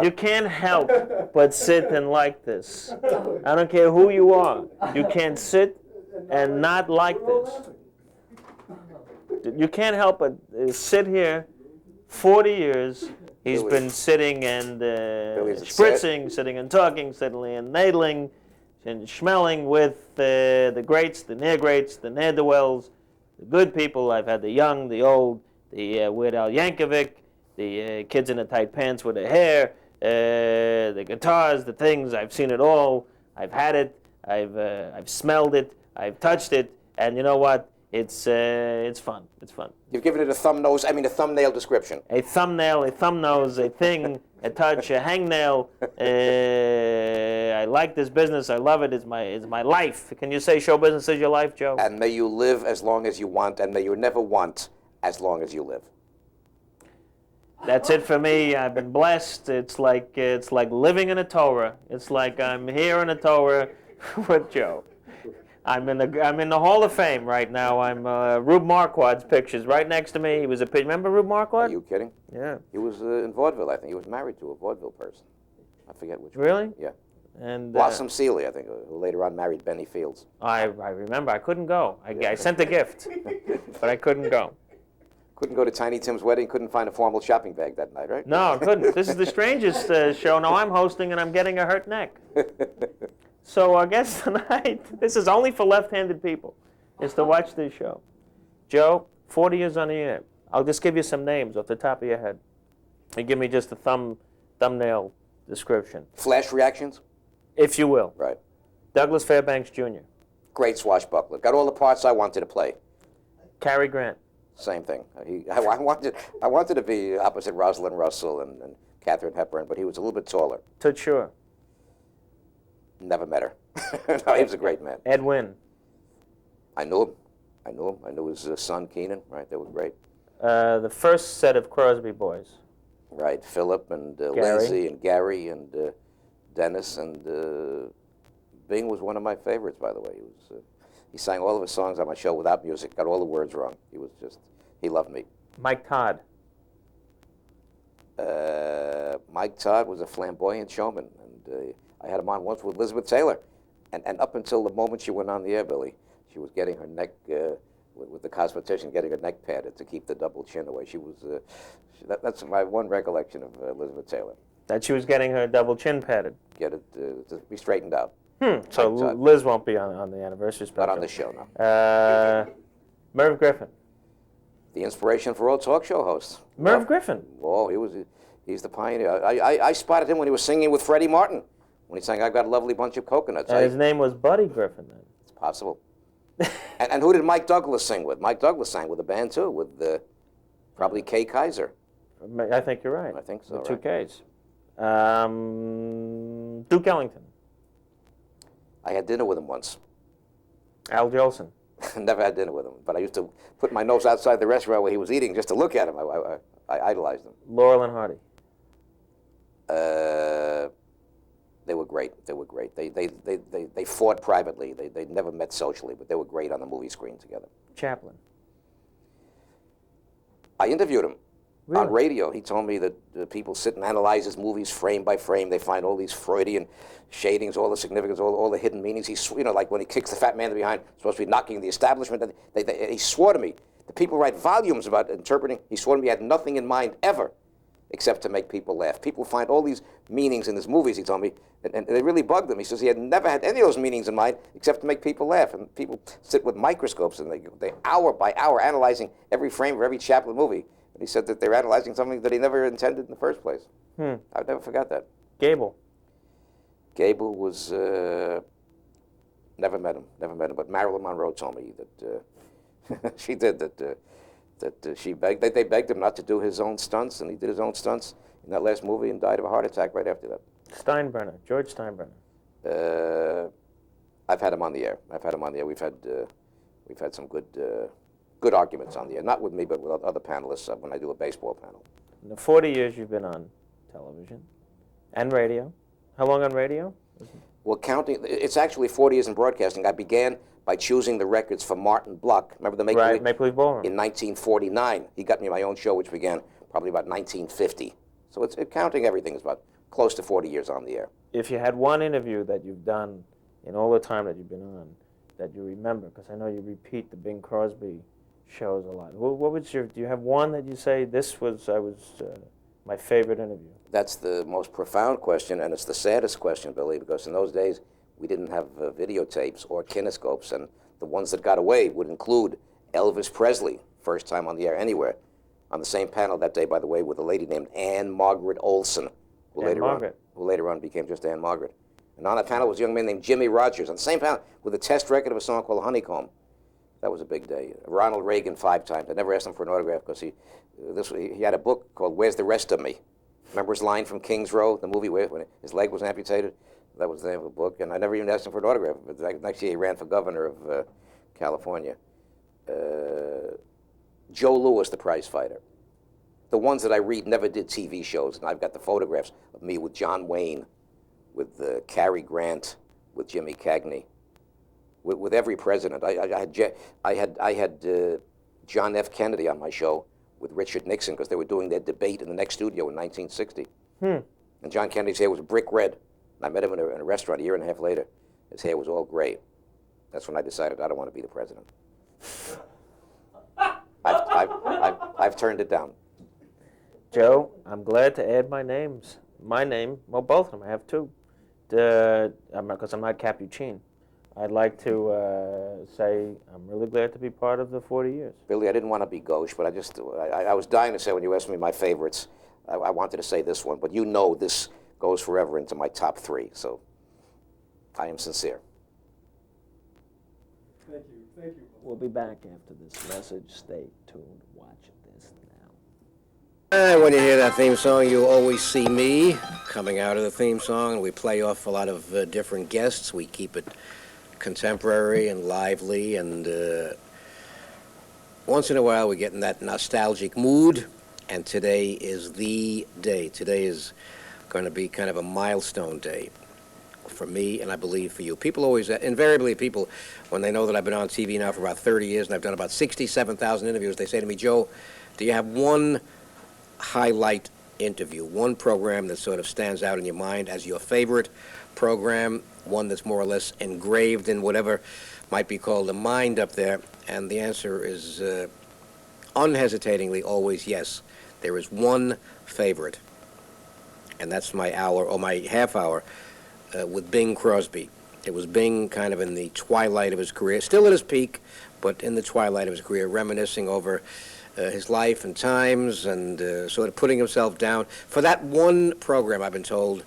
You can't help but sit and like this. I don't care who you are. You can't sit and not like this. You can't help but sit here. 40 years he's been sitting and spritzing, sitting and talking, sitting and nadling, and schmelling with the greats, the near greats, the ne'er do wells, the good people. I've had the young, the old, the Weird Al Yankovic, the kids in the tight pants with their hair, the guitars, the things. I've seen it all. I've had it. I've smelled it. I've touched it. And you know what? It's fun. It's fun. You've given it a thumbnail description. A thumbnail, a thumb nose, a thing, a touch, a hangnail. I like this business. I love it. It's my life. Can you say show business is your life, Joe? And may you live as long as you want, and may you never want as long as you live. That's it for me. I've been blessed. It's like living in a Torah. It's like I'm here in a Torah with Joe. I'm in the Hall of Fame right now. I'm Rube Marquard's pictures right next to me. He was a picture. Remember Rube Marquard? Are you kidding? Yeah. He was in vaudeville, I think. He was married to a vaudeville person. I forget which one. Really? Yeah. And Blossom Seeley, I think, who later on married Benny Fields. I remember. I couldn't go. I sent a gift, but I couldn't go. Couldn't go to Tiny Tim's wedding, couldn't find a formal shopping bag that night, right? No, I couldn't. This is the strangest show. Now I'm hosting and I'm getting a hurt neck. So I guess tonight, this is only for left-handed people, is to watch this show. Joe, 40 years on the air. I'll just give you some names off the top of your head. You give me just a thumbnail description. Flash reactions? If you will. Right. Douglas Fairbanks Jr. Great swashbuckler. Got all the parts I wanted to play. Cary Grant. Same thing. I wanted to be opposite Rosalind Russell and Katharine Hepburn, but he was a little bit taller. Toots Shor. Never met her. No, he was a great man. Ed Wynn. I knew him. I knew his son, Keenan. Right, they were great. The first set of Crosby boys. Right, Philip and Lindsay and Gary and Dennis and Bing was one of my favorites, by the way. He sang all of his songs on my show without music, got all the words wrong. He loved me. Mike Todd. Mike Todd was a flamboyant showman, and I had him on once with Elizabeth Taylor. And up until the moment she went on the air, Billy, she was getting her neck, with the cosmetician, getting her neck padded to keep the double chin away. That's my one recollection of Elizabeth Taylor. That she was getting her double chin padded. Get it to be straightened out. So Liz won't be on the anniversary special. Not on this show, no. Merv Griffin. The inspiration for all talk show hosts. Merv Griffin. Oh, he's the pioneer. I spotted him when he was singing with Freddie Martin, when he sang "I've Got a Lovely Bunch of Coconuts." His name was Buddy Griffin then. It's possible. and who did Mike Douglas sing with? Mike Douglas sang with a band too, with probably Kay Kaiser. I think you're right. I think so. With two Ks. Duke Ellington. I had dinner with him once. Al Jolson. Never had dinner with him, but I used to put my nose outside the restaurant where he was eating just to look at him. I idolized him. Laurel and Hardy. They were great. They were great. They fought privately. They never met socially, but they were great on the movie screen together. Chaplin. I interviewed him. Really? On radio. He told me that people sit and analyze his movies frame by frame. They find all these Freudian shadings, all the significance, all the hidden meanings. Like when he kicks the fat man behind, supposed to be knocking the establishment. He swore to me, the people write volumes about interpreting. He swore to me he had nothing in mind ever except to make people laugh. People find all these meanings in his movies, he told me, and they really bugged him. He says he had never had any of those meanings in mind except to make people laugh. And people sit with microscopes and they hour by hour analyzing every frame of every Chaplin movie. And he said that they're analyzing something that he never intended in the first place. I've never forgot that. Gable. Gable was, never met him, but Marilyn Monroe told me that she did, that they begged him not to do his own stunts, and he did his own stunts in that last movie and died of a heart attack right after that. George Steinbrenner. I've had him on the air. We've had some good arguments on the air, not with me, but with other panelists when I do a baseball panel. In the 40 years you've been on television and radio. How long on radio? Well, it's actually 40 years in broadcasting. I began by choosing the records for Martin Block. Remember the Maple Leaf Ballroom? In 1949. He got me my own show, which began probably about 1950. So it's counting everything is about close to 40 years on the air. If you had one interview that you've done in all the time that you've been on that you remember, because I know you repeat the Bing Crosby shows a lot. What was do you have one that you say, this was, my favorite interview? That's the most profound question, and it's the saddest question, Billy, because in those days, we didn't have videotapes or kinescopes, and the ones that got away would include Elvis Presley, first time on the air anywhere, on the same panel that day, by the way, with a lady named Ann Margaret Olson, who later on became just Ann Margaret. And on that panel was a young man named Jimmy Rogers, on the same panel with a test record of a song called Honeycomb. That was a big day. Ronald Reagan 5 times. I never asked him for an autograph because he had a book called Where's the Rest of Me? Remember his line from King's Row, the movie where when his leg was amputated? That was the name of the book, and I never even asked him for an autograph. But next year he ran for governor of California. Joe Louis, the prize fighter. The ones that I read never did TV shows, and I've got the photographs of me with John Wayne, with Cary Grant, with Jimmy Cagney, with every president. I had John F. Kennedy on my show with Richard Nixon because they were doing their debate in the next studio in 1960. And John Kennedy's hair was brick red. I met him in a restaurant a year and a half later. His hair was all gray. That's when I decided I don't want to be the president. I've turned it down. Joe, I'm glad to add my name, well, both of them, I have two, because I'm not Capuchin. I'd like to say I'm really glad to be part of the 40 years. Billy, I didn't want to be gauche, but I was dying to say when you asked me my favorites, I wanted to say this one, but you know this goes forever into my top 3, so I am sincere. Thank you. We'll be back after this message. Stay tuned. Watch this now. When you hear that theme song, you always see me coming out of the theme song. We play off a lot of different guests. We keep it contemporary and lively, and once in a while we get in that nostalgic mood, and today is the day. Today is going to be kind of a milestone day for me, and I believe for you. People always, invariably people, when they know that I've been on TV now for about 30 years and I've done about 67,000 interviews, they say to me, Joe, do you have one highlight interview, one program that sort of stands out in your mind as your favorite program, one that's more or less engraved in whatever might be called the mind up there? And the answer is unhesitatingly always yes. There is one favorite, and that's my hour, or my half hour, with Bing Crosby. It was Bing kind of in the twilight of his career, still at his peak, but in the twilight of his career, reminiscing over his life and times, and sort of putting himself down. For that one program, I've been told,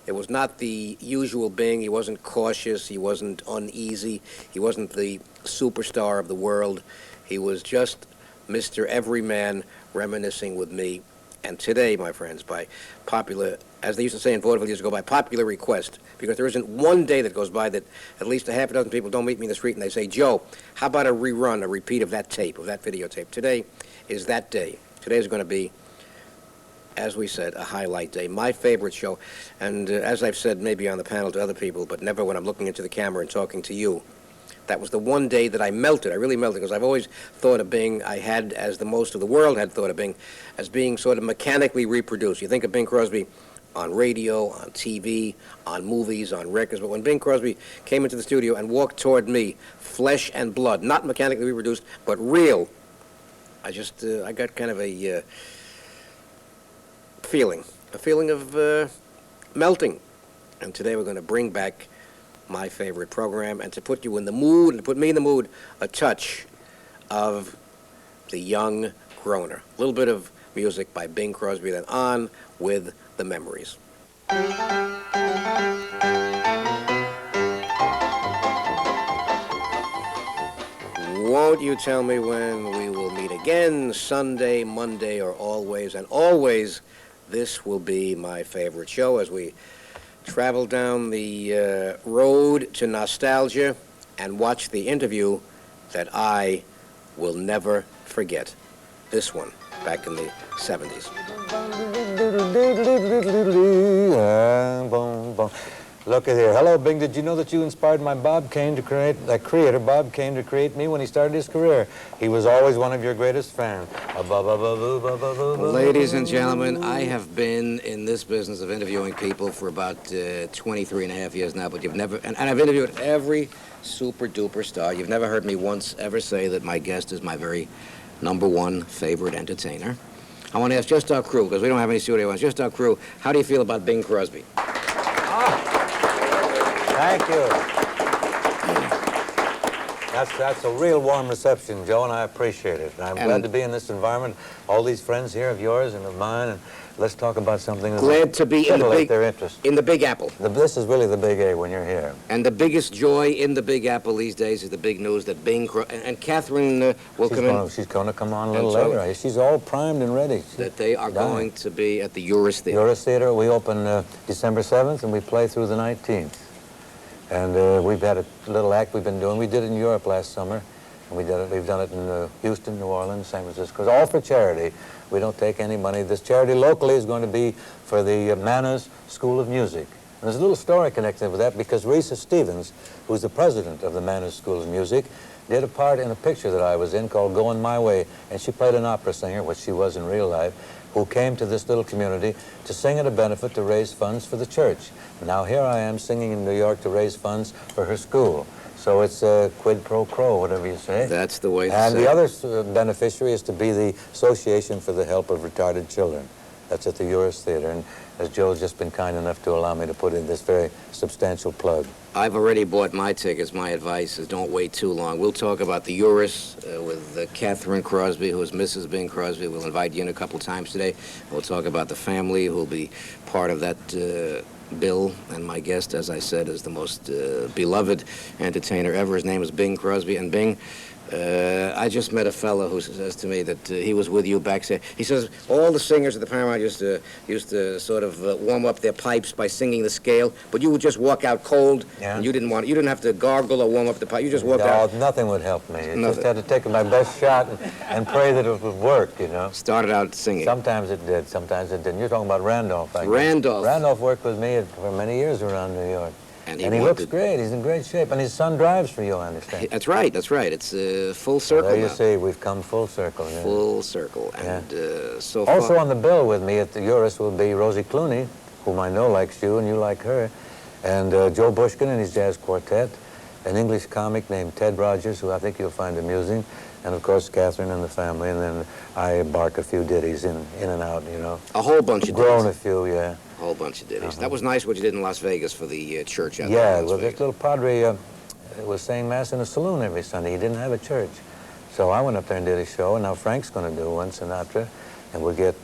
it was not the usual Bing. He wasn't cautious. He wasn't uneasy. He wasn't the superstar of the world. He was just Mr. Everyman reminiscing with me. And today, my friends, by popular, as they used to say in vaudeville years ago, by popular request, because there isn't one day that goes by that at least a half a dozen people don't meet me in the street and they say, Joe, how about a rerun, a repeat of that tape, of that videotape? Today is that day. Today is going to be, as we said, a highlight day. My favorite show, and as I've said maybe on the panel to other people, but never when I'm looking into the camera and talking to you, that was the one day that I melted. I really melted, because I've always thought of Bing, I had, as the most of the world had thought of Bing, as being sort of mechanically reproduced. You think of Bing Crosby on radio, on TV, on movies, on records, but when Bing Crosby came into the studio and walked toward me, flesh and blood, not mechanically reproduced, but real, I got kind of a feeling of melting. And today we're going to bring back my favorite program, and to put you in the mood, and to put me in the mood, a touch of the young groaner. A little bit of music by Bing Crosby, then on with the memories. Won't you tell me when we will meet again, Sunday, Monday, or always? And always, this will be my favorite show as we travel down the road to nostalgia and watch the interview that I will never forget. This one, back in the 70s. Look at here. Hello, Bing. Did you know that you inspired my Bob Kane to create, the creator, Bob Kane, to create me when he started his career? He was always one of your greatest fans. Ladies and gentlemen, I have been in this business of interviewing people for about 23 and a half years now, but you've never, and I've interviewed every super-duper star. You've never heard me once ever say that my guest is my very #1 favorite entertainer. I want to ask just our crew, because we don't have any studio ones, just our crew, how do you feel about Bing Crosby? Thank you. That's a real warm reception, Joe, and I appreciate it. I'm glad to be in this environment. All these friends here of yours and of mine, and let's talk about something that glad to be in their interest. In the Big Apple. This is really the big A when you're here. And the biggest joy in the Big Apple these days is the big news that Bing and Kathryn will come in. She's going to come on a little later. She's all primed and ready. That they are going to be at the Uris Theater. Uris Theater. We open December 7th, and we play through the 19th. And we've had a little act we've been doing. We did it in Europe last summer, and we've done it in Houston, New Orleans, San Francisco. All for charity. We don't take any money. This charity locally is going to be for the Manners School of Music. And there's a little story connected with that because Risa Stevens, who's the president of the Manners School of Music, did a part in a picture that I was in called Going My Way, and she played an opera singer, which she was in real life, who came to this little community to sing at a benefit to raise funds for the church. Now here I am singing in New York to raise funds for her school. So it's a quid pro quo, whatever you say. That's the way to And say the other beneficiary is to be the Association for the Help of Retarded Children. That's at the Uris Theater. And as Joe's just been kind enough to allow me to put in this very substantial plug. I've already bought my tickets. My advice is don't wait too long. We'll talk about the Uris with Kathryn Crosby, who is Mrs. Bing Crosby. We'll invite you in a couple times today. We'll talk about the family who will be part of that bill. And my guest, as I said, is the most beloved entertainer ever. His name is Bing Crosby. And Bing, I just met a fellow who says to me that he was with you backstage. He says all the singers at the Paramount used to sort of warm up their pipes by singing the scale, but you would just walk out cold, and you didn't have to gargle or warm up the pipe. You just walked out. Nothing would help me. I just had to take my best shot and pray that it would work, you know. Started out singing. Sometimes it did, sometimes it didn't. You're talking about Randolph, I guess. Randolph. Randolph worked with me for many years around New York. And he looks great. He's in great shape. And his son drives for you, I understand. That's right. That's right. It's full circle. There you see, we've come full circle. Yeah. Full circle. And so also far. on the bill with me at the Uris will be Rosie Clooney, whom I know likes you and you like her, and Joe Bushkin and his jazz quartet, an English comic named Ted Rogers, who I think you'll find amusing, and of course Kathryn and the family, and then I bark a few ditties in and out, you know. A whole bunch of ditties. Grown a few, yeah. A whole bunch of ditties. That was nice what you did in Las Vegas for the church out there. Yeah, well, this little padre was saying Mass in a saloon every Sunday. He didn't have a church. So I went up there and did a show, and now Frank's going to do one, Sinatra, and we'll get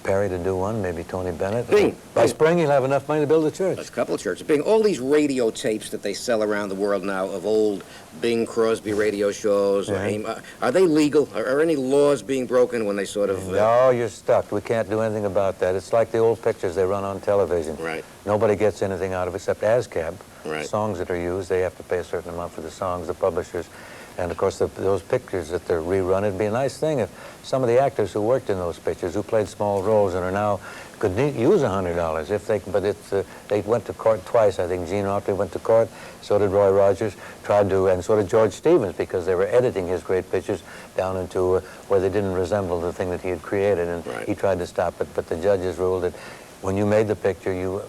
Perry to do one, maybe Tony Bennett. Bing. By spring, he'll have enough money to build a church. That's a couple of churches. Bing, all these radio tapes that they sell around the world now of old Bing Crosby radio shows, are they legal? Are any laws being broken when they sort of... No, you're stuck. We can't do anything about that. It's like the old pictures they run on television. Right. Nobody gets anything out of it except ASCAP. Right. Songs that are used, they have to pay a certain amount for the songs, the publishers. And, of course, those pictures that they're rerun, it'd be a nice thing if some of the actors who worked in those pictures, who played small roles and are now, could use $100 if they, but it's, they went to court twice. I think Gene Autry went to court, so did Roy Rogers, tried to, and so did George Stevens, because they were editing his great pictures down into where they didn't resemble the thing that he had created, and he tried to stop it, but the judges ruled that when you made the picture, you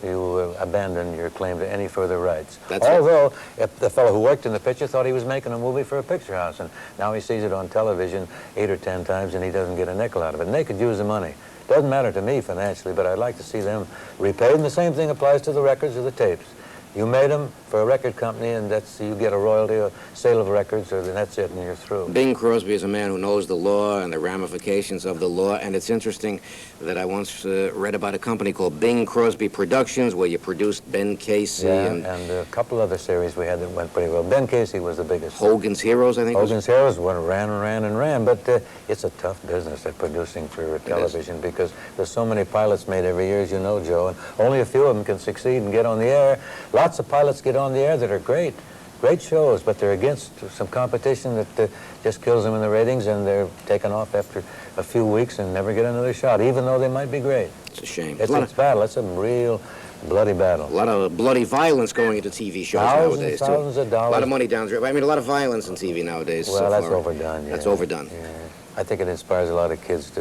abandoned your claim to any further rights. Although, if the fellow who worked in the picture thought he was making a movie for a picture house, and now he sees it on television 8 or 10 times, and he doesn't get a nickel out of it. And they could use the money. Doesn't matter to me financially, but I'd like to see them repaid. And the same thing applies to the records or the tapes. You made them for a record company, and that's, you get a royalty or sale of records, or then that's it, and you're through. Bing Crosby is a man who knows the law and the ramifications of the law, and it's interesting that I once read about a company called Bing Crosby Productions, where you produced Ben Casey and a couple other series we had that went pretty well. Ben Casey was the biggest. Hogan's Heroes, I think. Hogan's Heroes ran and ran and ran, but it's a tough business at producing for television because there's so many pilots made every year, as you know, Joe, and only a few of them can succeed and get on the air. Lots of pilots get on the air that are great shows, but they're against some competition that just kills them in the ratings, and they're taken off after a few weeks and never get another shot, even though they might be great. It's a shame. It's battle. It's some real Bloody battle. A lot of bloody violence going into TV shows nowadays, too. Thousands of dollars. A lot of money down there. I mean, a lot of violence in TV nowadays. Well, so that's far. overdone, yeah. That's overdone. Yeah. I think it inspires a lot of kids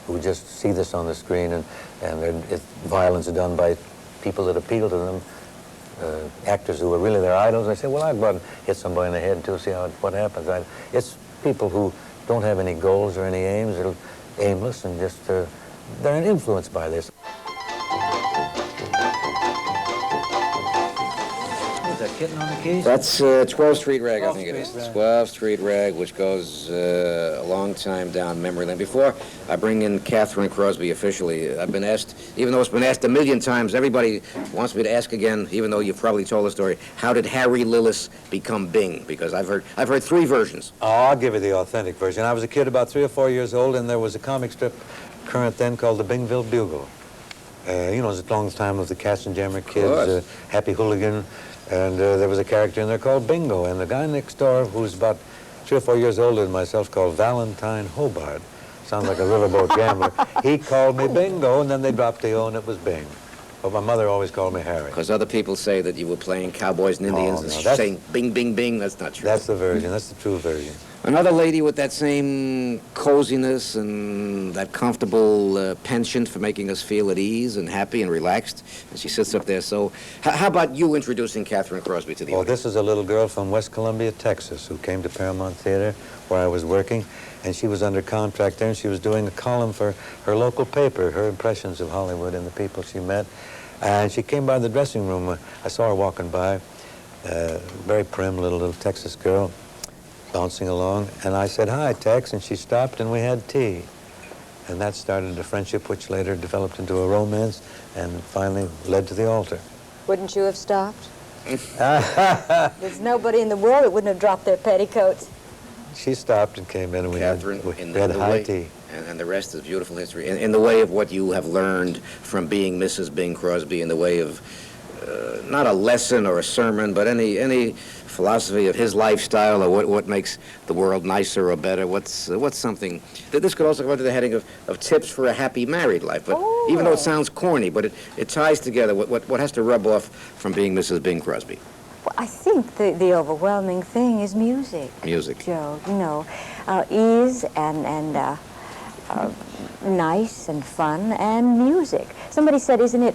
who just see this on the screen, and it's violence done by people that appeal to them, actors who are really their idols. They say, well, I'd go out and hit somebody in the head, too, see what happens. It's people who don't have any goals or any aims. They're aimless and just, they're influenced by this. Is that kitten on the keys? That's 12th Street Rag, I think it is. 12th Street Rag. 12th Street Rag, which goes a long time down memory lane. Before I bring in Kathryn Crosby officially, I've been asked, even though it's been asked a million times, everybody wants me to ask again, even though you've probably told the story, how did Harry Lillis become Bing? Because I've heard three versions. Oh, I'll give you the authentic version. I was a kid about 3 or 4 years old, and there was a comic strip current then called the Bingville Bugle. You know, it was a long time of the Katzenjammer Kids, Happy Hooligan, and there was a character in there called Bingo, and the guy next door, who's about 3 or 4 years older than myself, called Valentine Hobart. Sounds like a riverboat gambler. He called me Bingo, and then they dropped the O, and it was Bing. But my mother always called me Harry. Because other people say that you were playing cowboys and Indians and saying bing, bing, bing. That's not true. That's the version. That's the true version. Another lady with that same coziness and that comfortable penchant for making us feel at ease and happy and relaxed. And she sits up there. So how about you introducing Kathryn Crosby to the audience? This is a little girl from West Columbia, Texas, who came to Paramount Theater, where I was working. And she was under contract there, and she was doing a column for her local paper, her impressions of Hollywood and the people she met. And she came by the dressing room. I saw her walking by, very prim little Texas girl, bouncing along. And I said, hi, Tex, and she stopped, and we had tea. And that started a friendship which later developed into a romance and finally led to the altar. Wouldn't you have stopped? There's nobody in the world that wouldn't have dropped their petticoats. She stopped and came in, and we had high tea. And the rest is beautiful history. In the way of what you have learned from being Mrs. Bing Crosby, in the way of not a lesson or a sermon, but any philosophy of his lifestyle, or what makes the world nicer or better. What's something that this could also go into the heading of tips for a happy married life. But even though it sounds corny, but it ties together what has to rub off from being Mrs. Bing Crosby. Well, I think the overwhelming thing is music. Music. Joe, you know, ease and nice and fun and music. Somebody said, isn't it,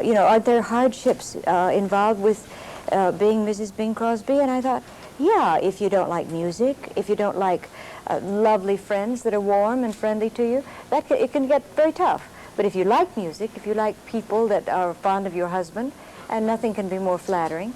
you know, are there hardships involved with being Mrs. Bing Crosby? And I thought, yeah, if you don't like music, if you don't like lovely friends that are warm and friendly to you, it can get very tough. But if you like music, if you like people that are fond of your husband, and nothing can be more flattering,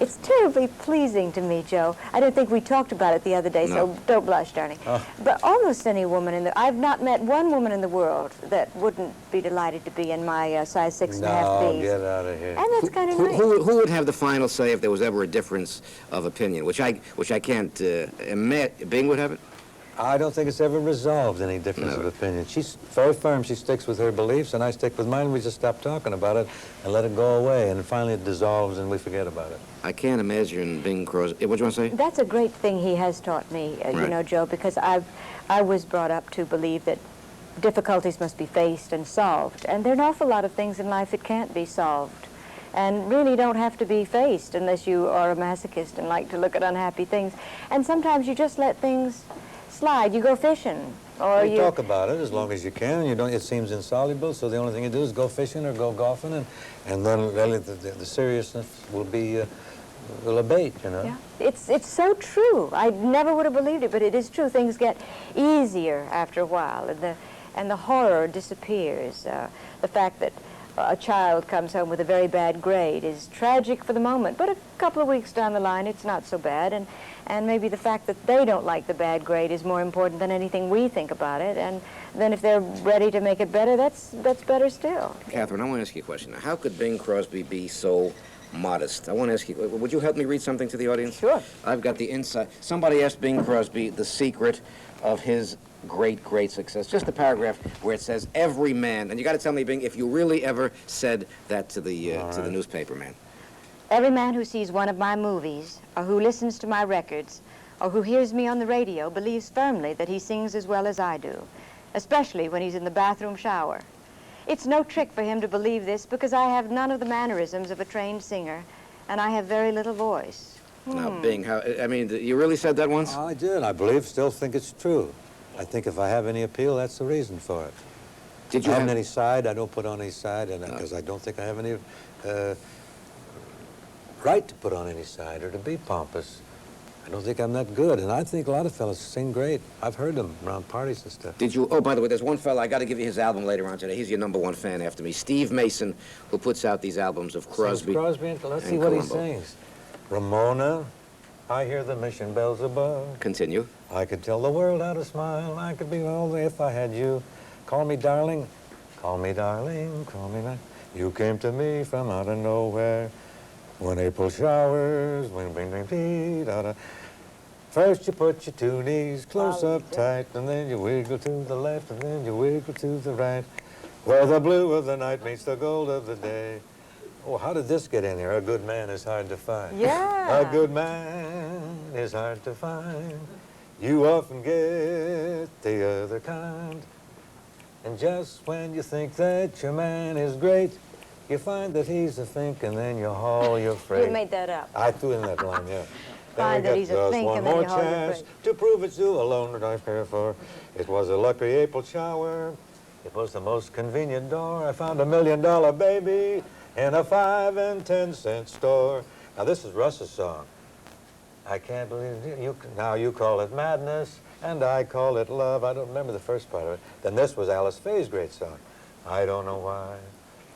it's terribly pleasing to me, Joe. I don't think we talked about it the other day, so don't blush, darling. But almost any woman I've not met one woman in the world that wouldn't be delighted to be in my size 6.5 No, B's. get out of here. And that's kind of nice. Who would have the final say if there was ever a difference of opinion? Which I can't admit. Bing would have it? I don't think it's ever resolved any difference of opinion. She's very firm. She sticks with her beliefs, and I stick with mine. We just stop talking about it and let it go away, and finally it dissolves and we forget about it. I can't imagine Bing Crosby. What do you want to say? That's a great thing he has taught me, you know, Joe, because I was brought up to believe that difficulties must be faced and solved, and there are an awful lot of things in life that can't be solved and really don't have to be faced unless you are a masochist and like to look at unhappy things. And sometimes you just let things slide. You go fishing, or you talk about it as long as you can. You don't. It seems insoluble, so the only thing you do is go fishing or go golfing, and then really the seriousness will abate. You know. Yeah, it's so true. I never would have believed it, but it is true. Things get easier after a while, and the horror disappears. The fact that a child comes home with a very bad grade is tragic for the moment, but a couple of weeks down the line, it's not so bad. And maybe the fact that they don't like the bad grade is more important than anything we think about it. And then if they're ready to make it better, that's better still. Kathryn, I want to ask you a question. Now, how could Bing Crosby be so modest? I want to ask you, would you help me read something to the audience? Sure. I've got the inside. Somebody asked Bing Crosby the secret of his great success. Just a paragraph where it says, every man, and you got to tell me, Bing, if you really ever said that to the newspaper man. Every man who sees one of my movies, or who listens to my records, or who hears me on the radio believes firmly that he sings as well as I do, especially when he's in the bathroom shower. It's no trick for him to believe this because I have none of the mannerisms of a trained singer, and I have very little voice. Now, Bing, I mean, you really said that once? I did. I believe, still think it's true. I think if I have any appeal, that's the reason for it. Did you I haven't have any side. I don't put on any side, and because I don't think I have any right to put on any side or to be pompous. I don't think I'm that good, and I think a lot of fellas sing great. I've heard them around parties and stuff. Did you? Oh, by the way, there's one fella, I got to give you his album later on today. He's your #1 fan after me. Steve Mason, who puts out these albums of Crosby. Crosby, and let's see and what he Colombo. sings. Ramona, I hear the mission bells above. Continue. I could tell the world how to smile. I could be all there if I had you. Call me darling, call me darling, call me darling. You came to me from out of nowhere. When April showers, when bing bing dee da da. First you put your two knees close up tight, and then you wiggle to the left, and then you wiggle to the right. Where the blue of the night meets the gold of the day. Oh, how did this get in here? A good man is hard to find. Yeah. A good man is hard to find. You often get the other kind. And just when you think that your man is great, you find that he's a think, and then you haul your freight. You made that up. I threw in that line, yeah. Find that he's a just think, one and then more you haul your chance freight. to prove it's you alone that I care for. It was a lucky April shower. It was the most convenient door. I found $1 million baby in a 5 and 10 cent store. Now this is Russ's song. I can't believe you. Now you call it madness, and I call it love. I don't remember the first part of it. Then this was Alice Faye's great song. I don't know why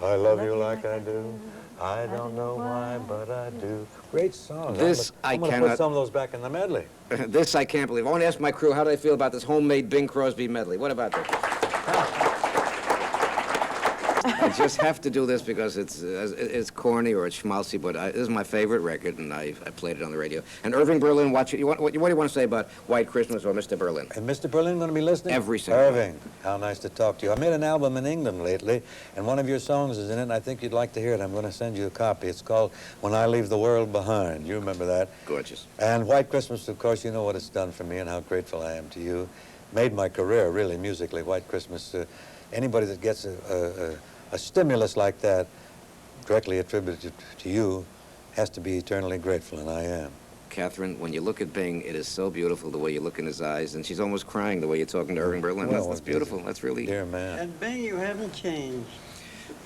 I love you like I do. I don't know why, but I do. Great song. This I'm gonna cannot- put some of those back in the medley. This I can't believe. I want to ask my crew, how do they feel about this homemade Bing Crosby medley? What about that? I just have to do this because it's corny or it's schmaltzy, but this is my favorite record, and I played it on the radio. And Irving Berlin, what do you want to say about White Christmas or Mr. Berlin? And Mr. Berlin going to be listening? Every single Irving, how nice to talk to you. I made an album in England lately, and one of your songs is in it, and I think you'd like to hear it. I'm going to send you a copy. It's called When I Leave the World Behind. You remember that? Gorgeous. And White Christmas, of course, you know what it's done for me and how grateful I am to you. Made my career, really, musically. White Christmas, anybody that gets a stimulus like that, directly attributed to you, has to be eternally grateful, and I am. Kathryn, when you look at Bing, it is so beautiful the way you look in his eyes, and she's almost crying the way you're talking to Irving Berlin. Well, That's beautiful. That's really... Dear man. And Bing, you haven't changed.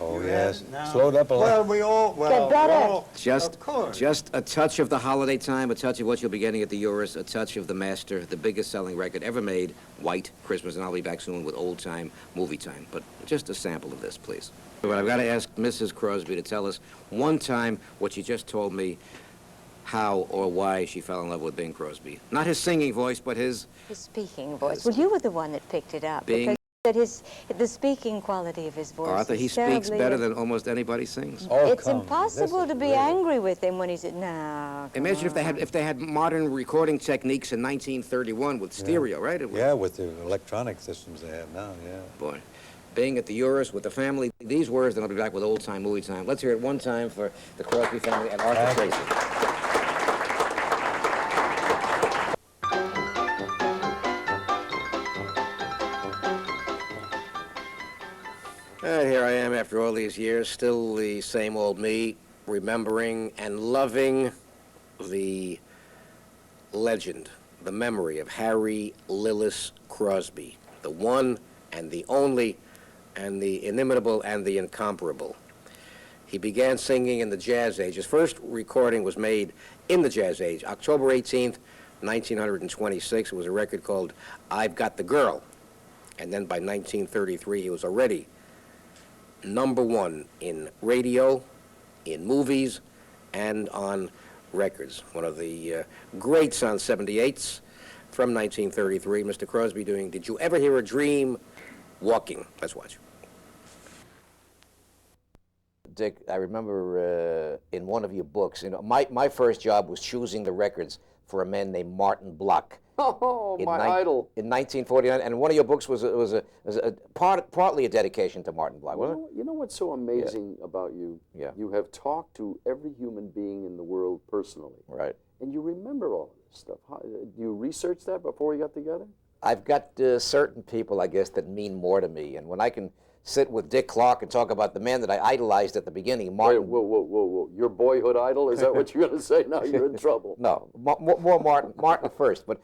Oh, You yes. have now. Slowed up a lot. Well, we all, well, better. we're all- Just, of course. just a touch of the holiday time, a touch of what you'll be getting at the Euros, a touch of the master, the biggest selling record ever made, White Christmas, and I'll be back soon with Old Time, Movie Time. But just a sample of this, please. But I've got to ask Mrs. Crosby to tell us one time what she just told me, how or why she fell in love with Bing Crosby. Not his singing voice, but his... His speaking voice. Well, you were the one that picked it up. Bing. Because that the speaking quality of his voice Arthur, is he speaks terribly- better than almost anybody sings. Oh, It's come. impossible This to is be really- angry with him when he's at, no. come Imagine on. if they had modern recording techniques in 1931 with stereo, right? It was- Yeah, with the electronic systems they have now, yeah. Boy. Being at the Euros with the family, these words, then I'll be back with Old Time, Movie Time. Let's hear it one time for the Crosby family and Arthur Thank you. Tracy. Here I am after all these years, still the same old me, remembering and loving the legend, the memory of Harry Lillis Crosby, the one and the only and the inimitable and the incomparable. He began singing in the Jazz Age. His first recording was made in the Jazz Age, October 18th, 1926. It was a record called I've Got the Girl. And then by 1933, he was already #1 in radio, in movies, and on records. One of the greats on 78s from 1933, Mr. Crosby doing Did You Ever Hear a Dream Walking? Let's watch. Dick, I remember in one of your books, you know, my first job was choosing the records for a man named Martin Bloch. Oh, my idol. In 1949, and one of your books was partly a dedication to Martin Bloch, wasn't it? You know what's so amazing about you? Yeah. You have talked to every human being in the world personally. Right. And you remember all of this stuff. Do you research that before we got together? I've got certain people, I guess, that mean more to me, and when I can sit with Dick Clark and talk about the man that I idolized at the beginning, Martin. Wait, whoa. Your boyhood idol? Is that what you're going to say? Now you're in trouble. No, more Martin first. But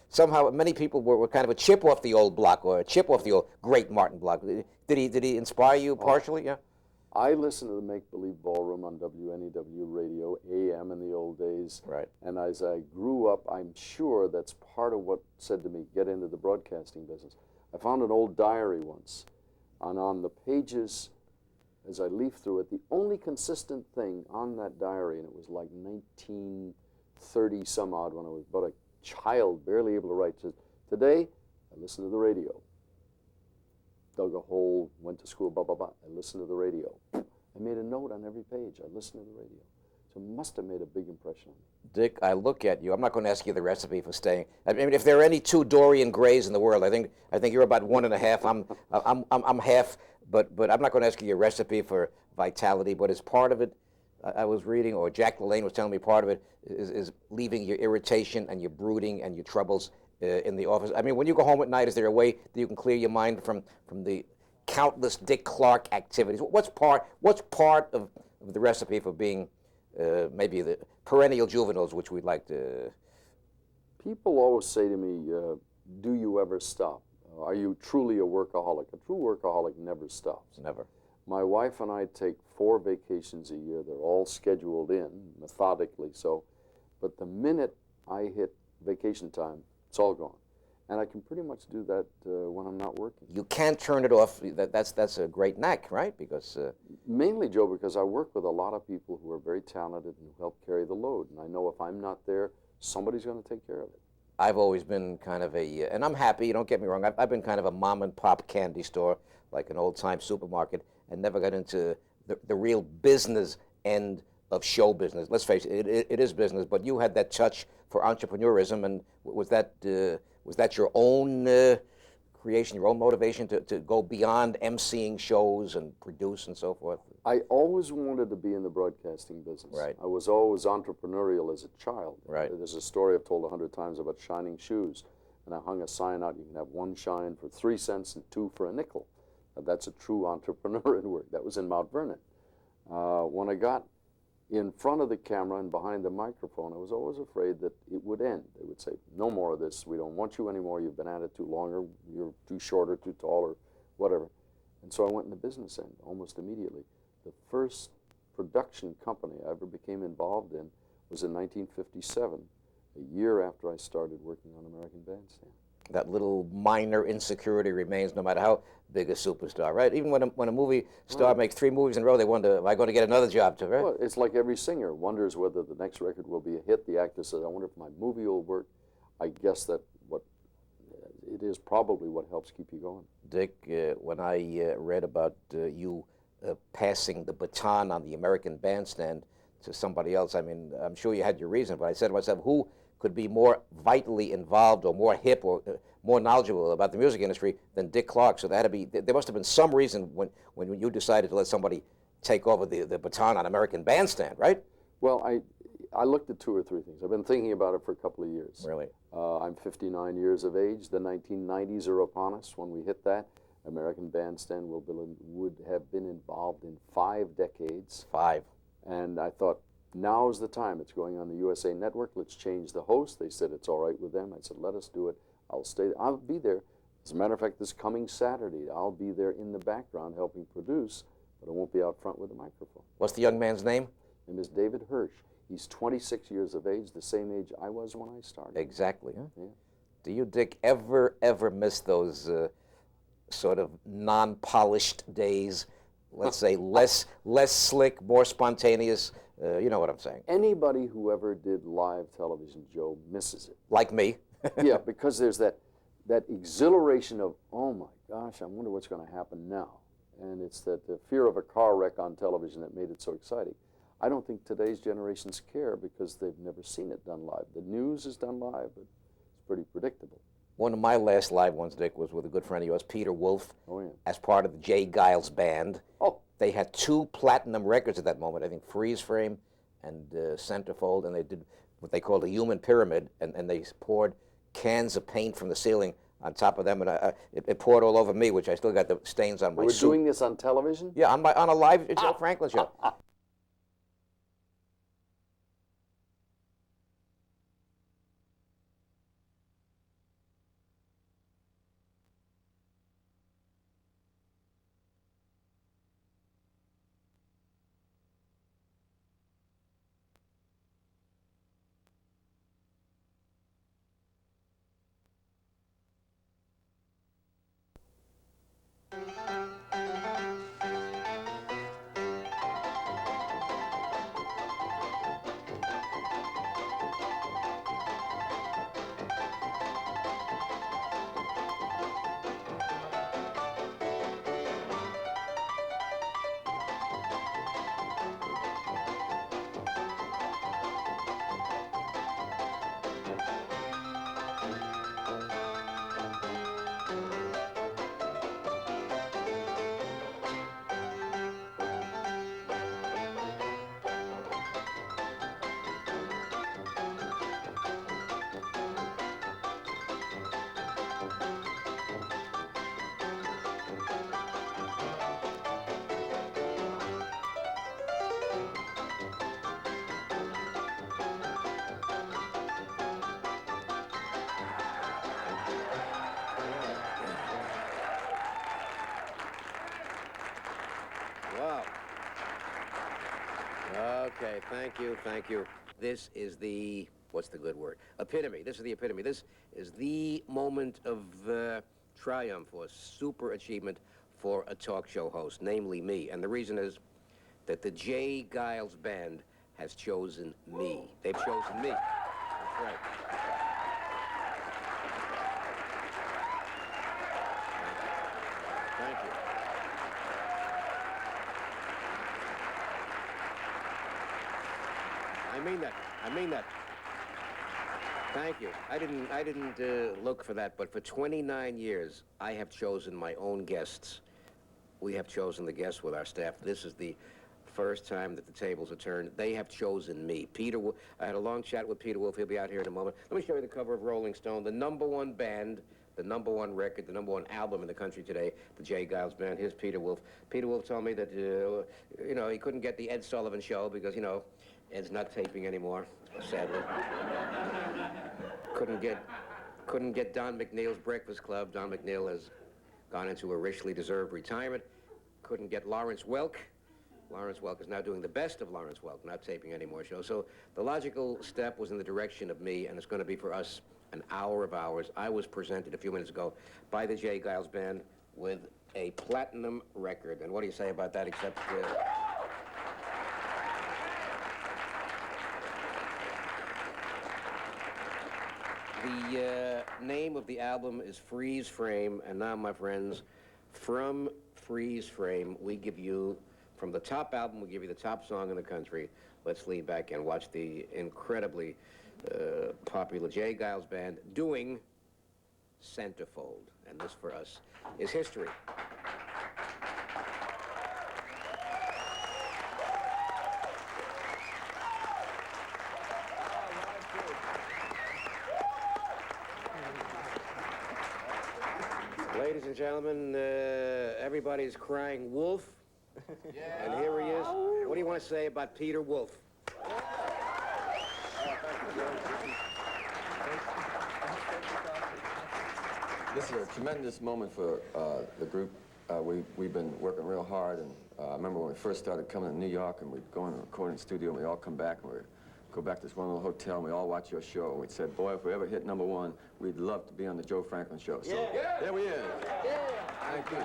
somehow many people were kind of a chip off the old block, or a chip off the old great Martin block. Did he inspire you partially? Yeah. I listened to the Make Believe Ballroom on WNEW radio, AM in the old days. Right. And as I grew up, I'm sure that's part of what said to me, get into the broadcasting business. I found an old diary once, and on the pages, as I leafed through it, the only consistent thing on that diary, and it was like 1930 some odd when I was but a child, barely able to write, says, today I listened to the radio. Dug a hole, went to school, blah, blah, blah. I listened to the radio. I made a note on every page. I listened to the radio. So it must have made a big impression on me. Dick, I look at you. I'm not going to ask you the recipe for staying. I mean, if there are any two Dorian Grays in the world, I think you're about 1.5. I'm half. But I'm not going to ask you your recipe for vitality. But as part of it, I was reading, or Jack LaLanne was telling me, part of it is leaving your irritation and your brooding and your troubles in the office. I mean, when you go home at night, is there a way that you can clear your mind from the countless Dick Clark activities? What's part of the recipe for being maybe the perennial juveniles, which we'd like to... People always say to me, do you ever stop? Are you truly a workaholic? A true workaholic never stops. Never. My wife and I take 4 vacations a year. They're all scheduled in, methodically so. But the minute I hit vacation time, it's all gone. And I can pretty much do that when I'm not working. You can't turn it off. That's a great knack, right? Because mainly, Joe, because I work with a lot of people who are very talented and who help carry the load. And I know if I'm not there, somebody's going to take care of it. I've always been kind of and I'm happy, don't get me wrong, I've been kind of a mom and pop candy store, like an old time supermarket, and never got into the real business end of show business. Let's face it, it is business, but you had that touch for entrepreneurism, and was that your own creation, your own motivation to go beyond emceeing shows and produce and so forth? I always wanted to be in the broadcasting business. Right. I was always entrepreneurial as a child. Right. There's a story I've told 100 times about shining shoes, and I hung a sign out, you can have 1 shine for 3 cents and 2 for a nickel. Now, that's a true entrepreneur at work. That was in Mount Vernon. When I got in front of the camera and behind the microphone, I was always afraid that it would end. They would say, no more of this, we don't want you anymore, you've been at it too long, or you're too short or too tall or whatever. And so I went in the business end almost immediately. The first production company I ever became involved in was in 1957, a year after I started working on American Bandstand. That little minor insecurity remains no matter how big a superstar, right? Even when a movie star makes 3 movies in a row, they wonder, am I going to get another job too, right? Well, it's like every singer wonders whether the next record will be a hit. The actor says, I wonder if my movie will work. I guess that it is probably what helps keep you going. Dick, when I read about you passing the baton on the American Bandstand to somebody else, I mean, I'm sure you had your reason, but I said to myself, who could be more vitally involved or more hip or more knowledgeable about the music industry than Dick Clark? So there must have been some reason when you decided to let somebody take over the baton on American Bandstand, right? Well, I looked at 2 or 3 things. I've been thinking about it for a couple of years. Really? I'm 59 years of age. The 1990s are upon us. When we hit that, American Bandstand would have been involved in 5 decades. 5. And I thought, now's the time. It's going on the USA Network. Let's change the host. They said it's all right with them. I said, let us do it. I'll be there. As a matter of fact, this coming Saturday, I'll be there in the background helping produce, but I won't be out front with the microphone. What's the young man's name? His name is David Hirsch. He's 26 years of age, the same age I was when I started. Exactly. Huh? Yeah. Do you, Dick, ever miss those sort of non-polished days? Let's say less slick, more spontaneous. You know what I'm saying. Anybody who ever did live television, Joe, misses it. Like me. Yeah, because there's that exhilaration of, oh my gosh, I wonder what's going to happen now. And it's the fear of a car wreck on television that made it so exciting. I don't think today's generations care because they've never seen it done live. The news is done live, but it's pretty predictable. One of my last live ones, Dick, was with a good friend of yours, Peter Wolf, as part of the Geils Band. Oh. They had 2 platinum records at that moment, I think Freeze Frame and Centerfold, and they did what they called a human pyramid, and they poured cans of paint from the ceiling on top of them, and it poured all over me, which I still got the stains on my We're suit. doing this on television? Yeah, on a live Joe Franklin show. Wow. Okay, thank you. This is the, what's the good word? Epitome. This is the epitome. This is the moment of triumph or super achievement for a talk show host, namely me. And the reason is that the Geils Band has chosen me. They've chosen me. That's right. Thank you. I mean that. Thank you. I didn't look for that, but for 29 years, I have chosen my own guests. We have chosen the guests with our staff. This is the first time that the tables are turned. They have chosen me. I had a long chat with Peter Wolf. He'll be out here in a moment. Let me show you the cover of Rolling Stone, the #1 band, the #1 record, the #1 album in the country today, the Geils Band. Here's Peter Wolf. Peter Wolf told me that, you know, he couldn't get the Ed Sullivan Show because, you know, Ed's not taping anymore, sadly. Couldn't get Don McNeil's Breakfast Club. Don McNeil has gone into a richly deserved retirement. Couldn't get Lawrence Welk. Lawrence Welk is now doing the best of Lawrence Welk, not taping any more shows. So the logical step was in the direction of me, and it's going to be for us an hour of hours. I was presented a few minutes ago by the Geils Band with a platinum record. And what do you say about that except... The name of the album is Freeze Frame, and now, my friends, from Freeze Frame, we give you, from the top album, we give you the top song in the country. Let's lean back and watch the incredibly popular Geils Band doing Centerfold. And this, for us, is history. Ladies and gentlemen, everybody's crying wolf. Yeah. And here he is. What do you want to say about Peter Wolf? This is a tremendous moment for the group. We've been working real hard, and I remember when we first started coming to New York, and we'd go in the recording studio, and we'd all come back, and we'd go back to this one little hotel, and we all watch your show, and we'd say, boy, if we ever hit #1, we'd love to be on the Joe Franklin show. So there we is. Thank you.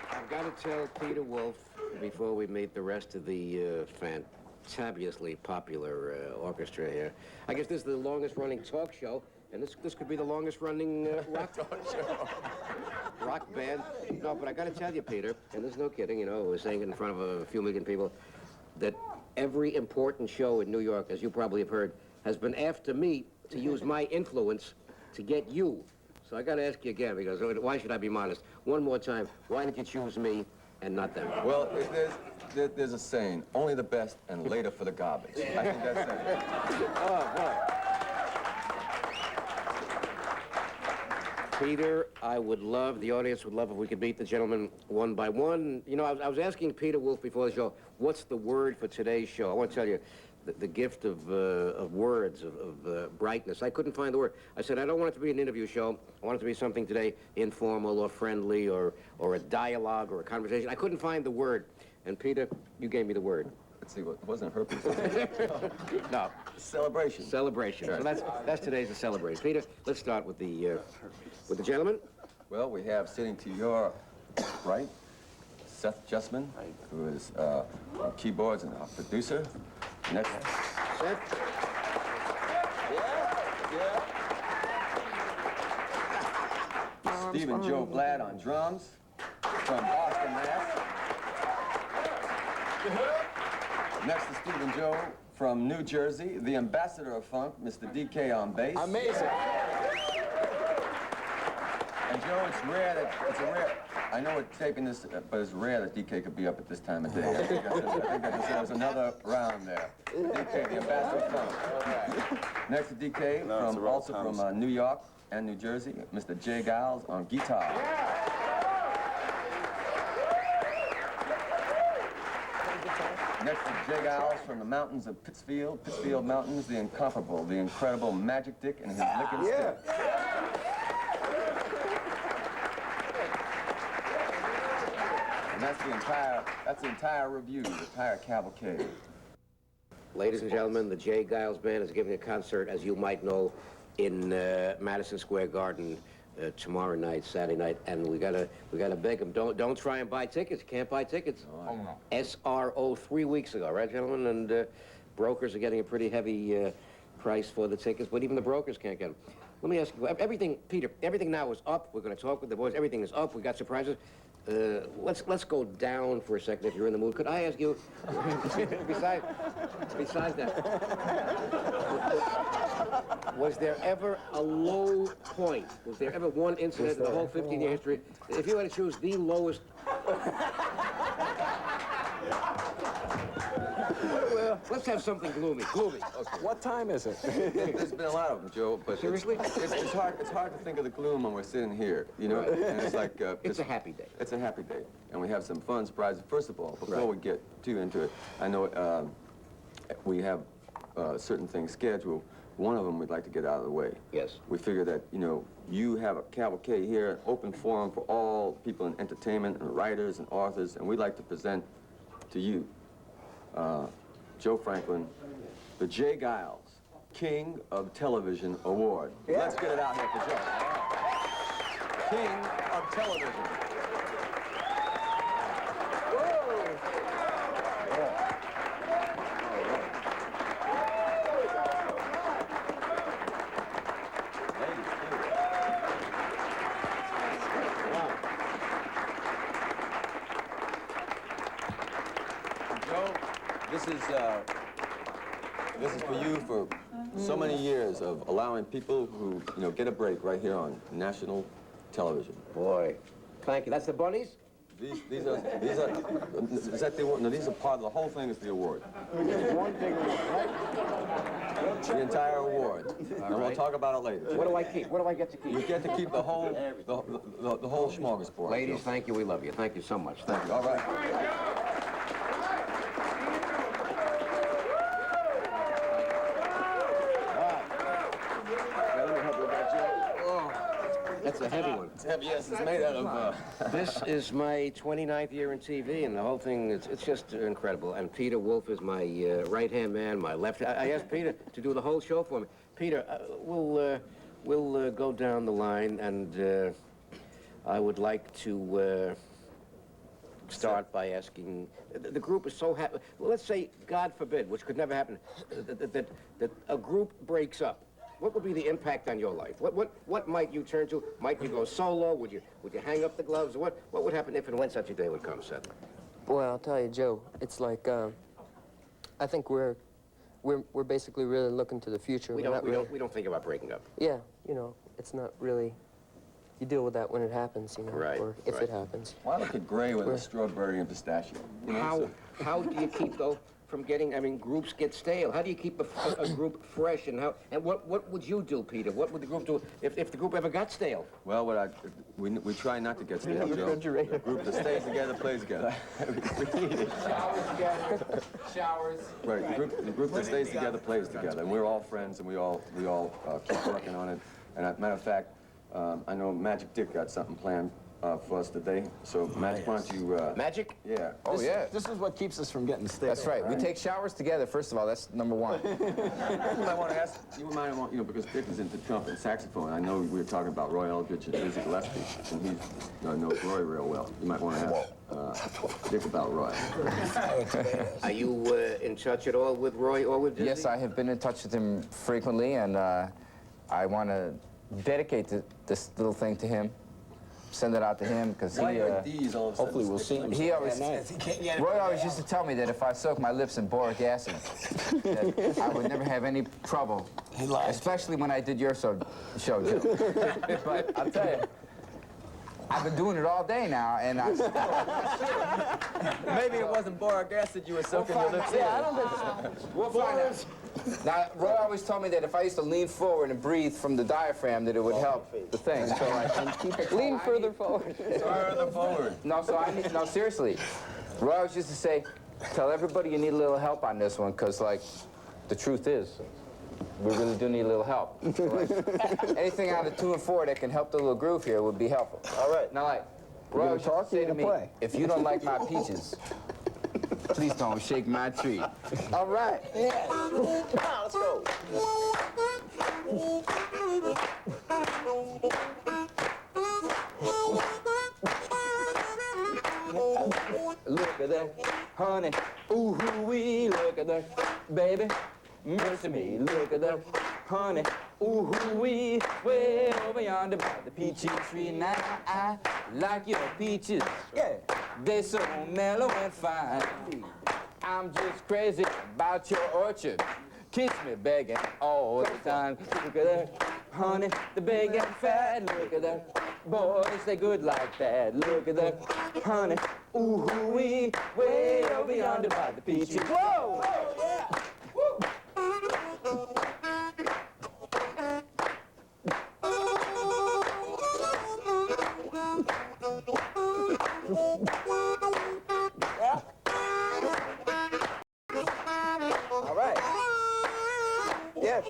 I've got to tell Peter Wolf, before we meet the rest of the fantabulously popular orchestra here, I guess this is the longest running talk show, and this could be the longest running rock show. Rock band. No, but I got to tell you, Peter, and there's no kidding, you know, we're saying it in front of a few million people, that every important show in New York, as you probably have heard, has been after me to use my influence to get you. So I got to ask you again, because why should I be modest? One more time, why did you choose me and not them? Well, there's a saying, only the best and later for the garbage. I think that's it. Oh, boy. Peter, I would love, the audience would love if we could meet the gentleman one by one. You know, I was asking Peter Wolf before the show, what's the word for today's show? I want to tell you, the gift of words, of brightness. I couldn't find the word. I said, I don't want it to be an interview show. I want it to be something today informal or friendly or a dialogue or a conversation. I couldn't find the word. And Peter, you gave me the word. Let's see, what wasn't herpes? No. Celebration. Celebration. So that's today's a celebration. Peter, let's start with the gentleman. Well, we have sitting to your right, Seth Justman, who is on keyboards and our producer. Next. Seth. Stephen Joe Blatt on drums from Boston, Mass. Next to Stephen Joe from New Jersey, the ambassador of funk, Mr. DK on bass. Amazing. And Joe, it's a rare, I know we're taping this, but it's rare that DK could be up at this time of day. I think that deserves another round there. DK, the ambassador of funk. Next to DK, from New York and New Jersey, Mr. Jay Geils on guitar. Next to Jay Geils from the mountains of Pittsfield Mountains, the incomparable, the incredible Magic Dick and his licking stick. And that's the entire review, the entire cavalcade. Ladies and gentlemen, the Geils Band is giving a concert, as you might know, in Madison Square Garden tomorrow night, Saturday night, and we gotta beg them. Don't try and buy tickets. You can't buy tickets. Oh, no. SRO 3 weeks ago, right, gentlemen? And brokers are getting a pretty heavy price for the tickets, but even the brokers can't get them. Let me ask you, everything, Peter, everything now is up. We're going to talk with the boys. Everything is up. We got surprises. Let's go down for a second if you're in the mood. Could I ask you, besides that, was there ever a low point? Was there ever one incident in the whole 15-year history? If you had to choose the lowest... Let's have something gloomy. Okay. What time is it? There's been a lot of them, Joe, but Seriously? it's hard to think of the gloom when we're sitting here, you know? Right. And it's like... It's a happy day. It's a happy day, and we have some fun surprises. First of all, before we get too into it, I know we have certain things scheduled. One of them we'd like to get out of the way. Yes. We figure that, you know, you have a cavalcade here, an open forum for all people in entertainment and writers and authors, and we'd like to present to you Joe Franklin, the Jay Geils King of Television Award. Yeah. Let's get it out here for Joe. King of Television. This is for you for so many years of allowing people who, you know, get a break right here on national television. Boy, thank you. That's the bunnies? These are, is that the award? No, these are part of the whole thing is the award. One big award, right? The entire award. And we'll talk about it later. What do I keep? What do I get to keep? You get to keep the whole, the whole smorgasbord. Ladies, thank you. We love you. Thank you so much. Thank you. All right. That's a heavy one. It's heavy, yes. It's made out of... This is my 29th year in TV, and the whole thing, it's just incredible. And Peter Wolf is my right-hand man, my left. I asked Peter to do the whole show for me. Peter, we'll go down the line, and I would like to start by asking, the group is so happy. Well, let's say, God forbid, which could never happen, that a group breaks up. What would be the impact on your life? What might you turn to? Might you go solo? Would you hang up the gloves? What would happen if and when such a day would come, Seth? Boy, I'll tell you, Joe, it's like I think we're basically really looking to the future. We don't think about breaking up. Yeah, you know, it's not really. You deal with that when it happens, you know, right, or if it happens. Why look at gray with a strawberry and pistachio? You know, How do you keep, though, from getting, I mean, groups get stale. How do you keep a group fresh, and what would you do, Peter? What would the group do if the group ever got stale? Well, we try not to get stale, Joe. The group that stays together plays together. Showers together. Showers. Right, the group that stays together plays together, and we're all friends, and we all keep working on it. And as a matter of fact, I know Magic Dick got something planned for us today. So, Magic, why don't you... Magic? Yeah. Oh, yeah. This is what keeps us from getting stale. That's right. We take showers together, first of all. That's number one. You might want to ask, because Dick is into trumpet and saxophone. I know we were talking about Roy Eldridge and Dizzy Gillespie, and he knows Roy real well. You might want to ask Dick about Roy. Are you in touch at all with Roy or with Dizzy? Yes, I have been in touch with him frequently, and I want to dedicate this little thing to him. Send it out to him because he. Hopefully, we'll see him. He always. Roy always used to tell me that if I soak my lips in boric acid, that I would never have any trouble. He lied. Especially when I did your show, Joe. But I'll tell you, I've been doing it all day now, and Maybe it wasn't boric acid you were soaking your lips in. Yeah, I don't think so. We'll find out. Now, Roy always told me that if I used to lean forward and breathe from the diaphragm, that it would help the thing. So, like, lean further forward. Further forward. No, no, seriously. Roy always used to say, tell everybody you need a little help on this one, because, like, the truth is, we really do need a little help. So, like, anything out of 2 and 4 that can help the little groove here would be helpful. All right. Now, like, Roy always used to say to me, if you don't like my peaches, please don't shake my tree. All right. Yeah. Now, let's go. Look at that, honey. Ooh, wee, look at that, baby. Mercy me, look at that, honey. Ooh, wee, way over yonder by the peachy tree. Now I like your peaches. Yeah, they so mellow and fine. I'm just crazy about your orchard. Kiss me begging all the time. Look at that, honey, the big and fat. Look at that, boys, they good like that. Look at that, honey, ooh, wee, way over yonder by the peachy. Whoa! Yeah! Woo! All right. Yes.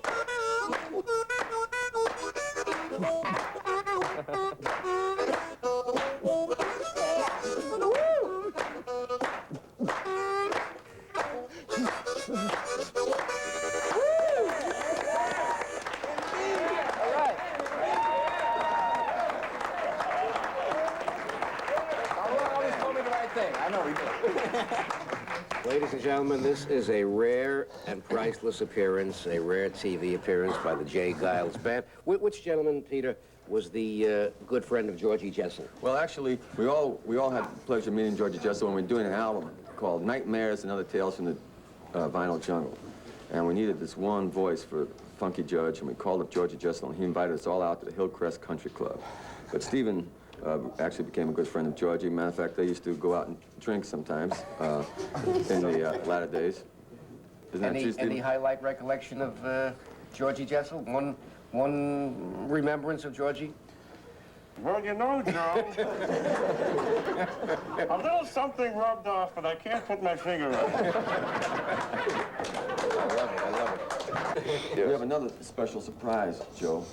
Ladies and gentlemen, this is a rare and priceless appearance, a rare TV appearance by the Geils Band. Which gentleman, Peter, was the good friend of Georgie Jessel? Well, actually, we all had the pleasure of meeting Georgie Jessel when we were doing an album called Nightmares and Other Tales from the Vinyl Jungle. And we needed this one voice for Funky Judge, and we called up Georgie Jessel, and he invited us all out to the Hillcrest Country Club. But Stephen actually became a good friend of Georgie. Matter of fact, they used to go out and drink sometimes in the latter days. Isn't that true, Stephen? Any highlight recollection of Georgie Jessel? One remembrance of Georgie? Well, you know, Joe, a little something rubbed off, but I can't put my finger on it. I love it. Yes. We have another special surprise, Joe.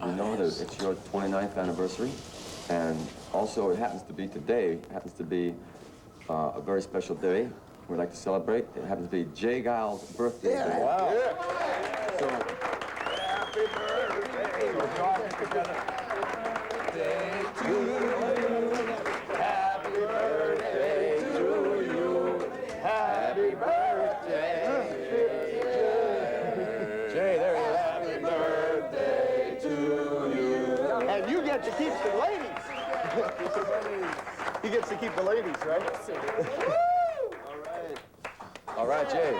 We know that it's your 29th anniversary, and also it happens to be today, happens to be a very special day we'd like to celebrate. It happens to be J. Geils' birthday. Yeah. Wow. Yeah. So, happy birthday. We're talking together. To you. Happy birthday to you. Happy birthday. Jay, there you are. Happy birthday to you. And you get to keep the ladies. He gets to keep the ladies, right? All right. all right, Jay.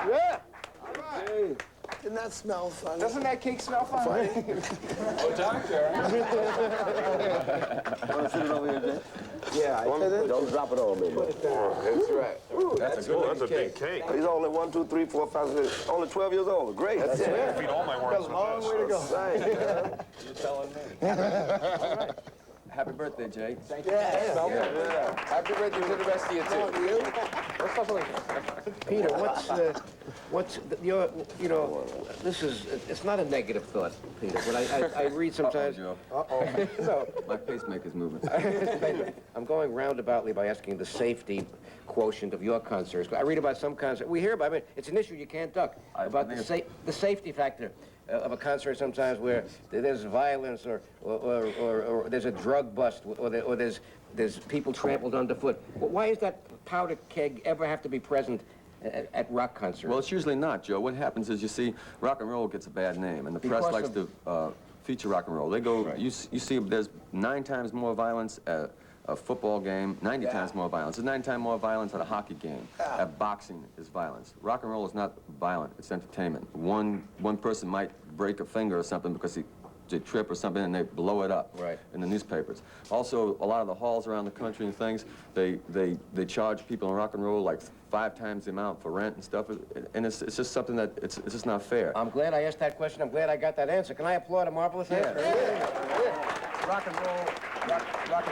Yeah. All right. Jay. Didn't that smell funny? Doesn't that cake smell funny? Oh, doctor. Want to sit it over here, Jay? Yeah, Don't drop it on me. That's right. That's a big cake. He's only 1, 2, 3, 4, 5, 6, only 12 years old. Great. That's it. Feed all my words. Got a long way to go. You're telling me. Happy birthday, Jay. Thank you. Happy birthday to the rest of you, too. Peter, this is, it's not a negative thought, Peter, but I read sometimes. My pacemaker's moving. I'm going roundaboutly by asking the safety quotient of your concerts. I read about some concerts, we hear about it, it's an issue you can't duck, about the safety factor of a concert sometimes where there's violence or there's a drug bust or there's people trampled underfoot. Why does that powder keg ever have to be present at rock concerts? Well, it's usually not, Joe. What happens is, you see, rock and roll gets a bad name, and the press likes to feature rock and roll. They go, you see, there's 9 times more violence at a football game, 90 times more violence. There's 9 times more violence at a hockey game. At boxing is violence. Rock and roll is not violent, it's entertainment. One person might break a finger or something because they trip or something and they blow it up in the newspapers. Also, a lot of the halls around the country and things, they charge people in rock and roll like 5 times the amount for rent and stuff, and it's just something that it's just not fair. I'm glad I asked that question. I'm glad I got that answer. Can I applaud a marvelous answer? Rock and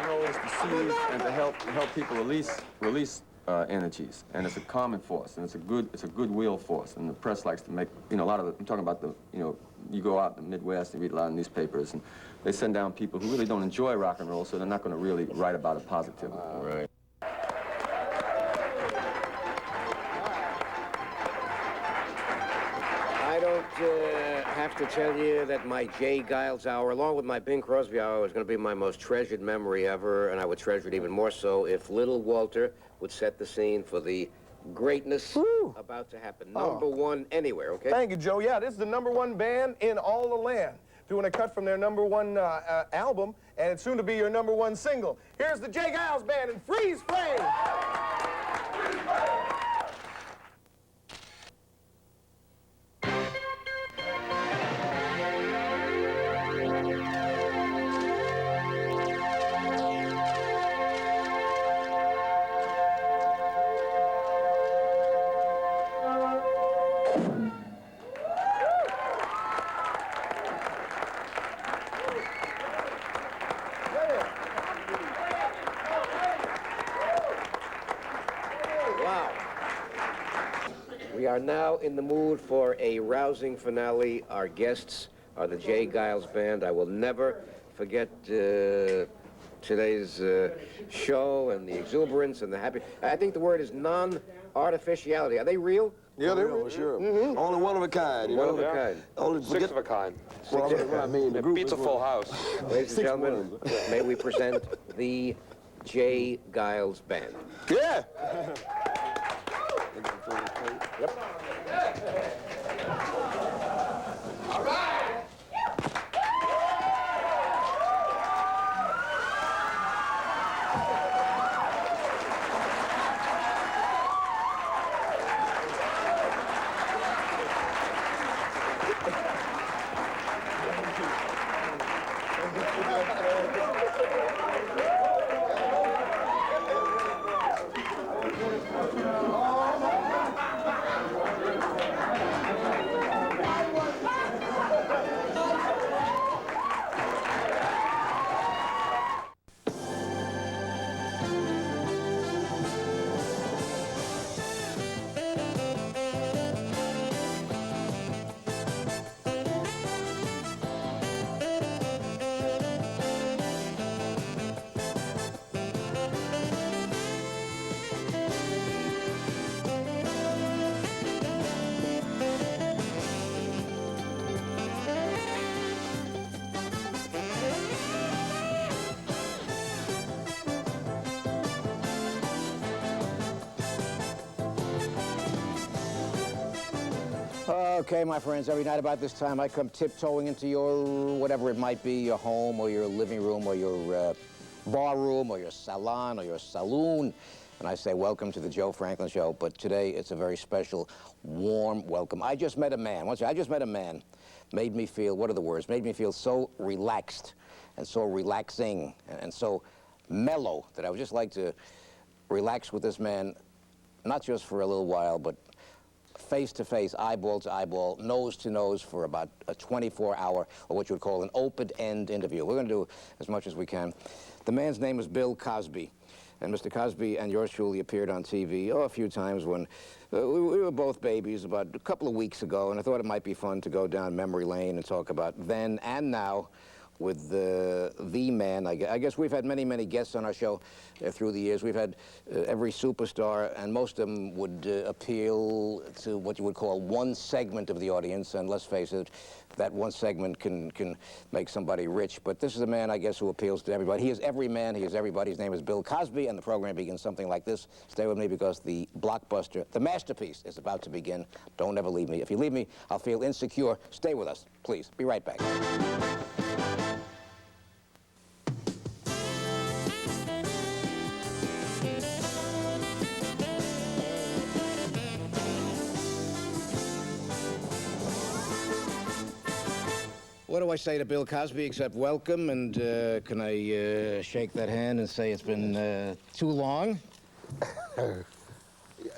roll is to soothe and to help people release energies, and it's a calming force, and it's a goodwill force, and the press likes to make, a lot of I'm talking about the, you go out in the Midwest and read a lot of newspapers, and they send down people who really don't enjoy rock and roll, so they're not going to really write about it positively. Right. I don't have to tell you that my Jay Geils hour, along with my Bing Crosby hour, is going to be my most treasured memory ever, and I would treasure it even more so if little Walter would set the scene for the greatness about to happen. Number one anywhere, okay? Thank you, Joe. Yeah, this is the #1 band in all the land, doing a cut from their #1 album, and it's soon to be your #1 single. Here's the Geils Band in Freeze Frame. We are now in the mood for a rousing finale. Our guests are the Jay Geils Band. I will never forget today's show and the exuberance and the happy. I think the word is non-artificiality. Are they real? Yeah, they're real, sure. Only one of a kind, One of a kind. Only 6 of a kind. Well, I mean, the group Pizza full house. Ladies and gentlemen, may we present the Jay Geils Band. Yeah. All right. Okay, my friends, every night about this time I come tiptoeing into your, whatever it might be, your home or your living room or your bar room or your salon or your saloon, and I say welcome to the Joe Franklin Show. But today it's a very special, warm welcome. I just met a man. I just met a man. Made me feel, what are the words? Made me feel so relaxed and so relaxing and so mellow that I would just like to relax with this man, not just for a little while, but face to face, eyeball to eyeball, nose to nose for about a 24-hour, or what you would call an open-end interview. We're going to do as much as we can. The man's name is Bill Cosby. And Mr. Cosby and yours truly appeared on TV a few times when we were both babies about a couple of weeks ago, and I thought it might be fun to go down memory lane and talk about then and now with the man. I guess we've had many, many guests on our show through the years. We've had every superstar, and most of them would appeal to what you would call one segment of the audience, and let's face it, that one segment can make somebody rich. But this is a man, I guess, who appeals to everybody. He is every man, he is everybody. His name is Bill Cosby, and the program begins something like this. Stay with me because the blockbuster, the masterpiece, is about to begin. Don't ever leave me. If you leave me, I'll feel insecure. Stay with us, please. Be right back. What do I say to Bill Cosby except welcome, and can I shake that hand and say it's been too long?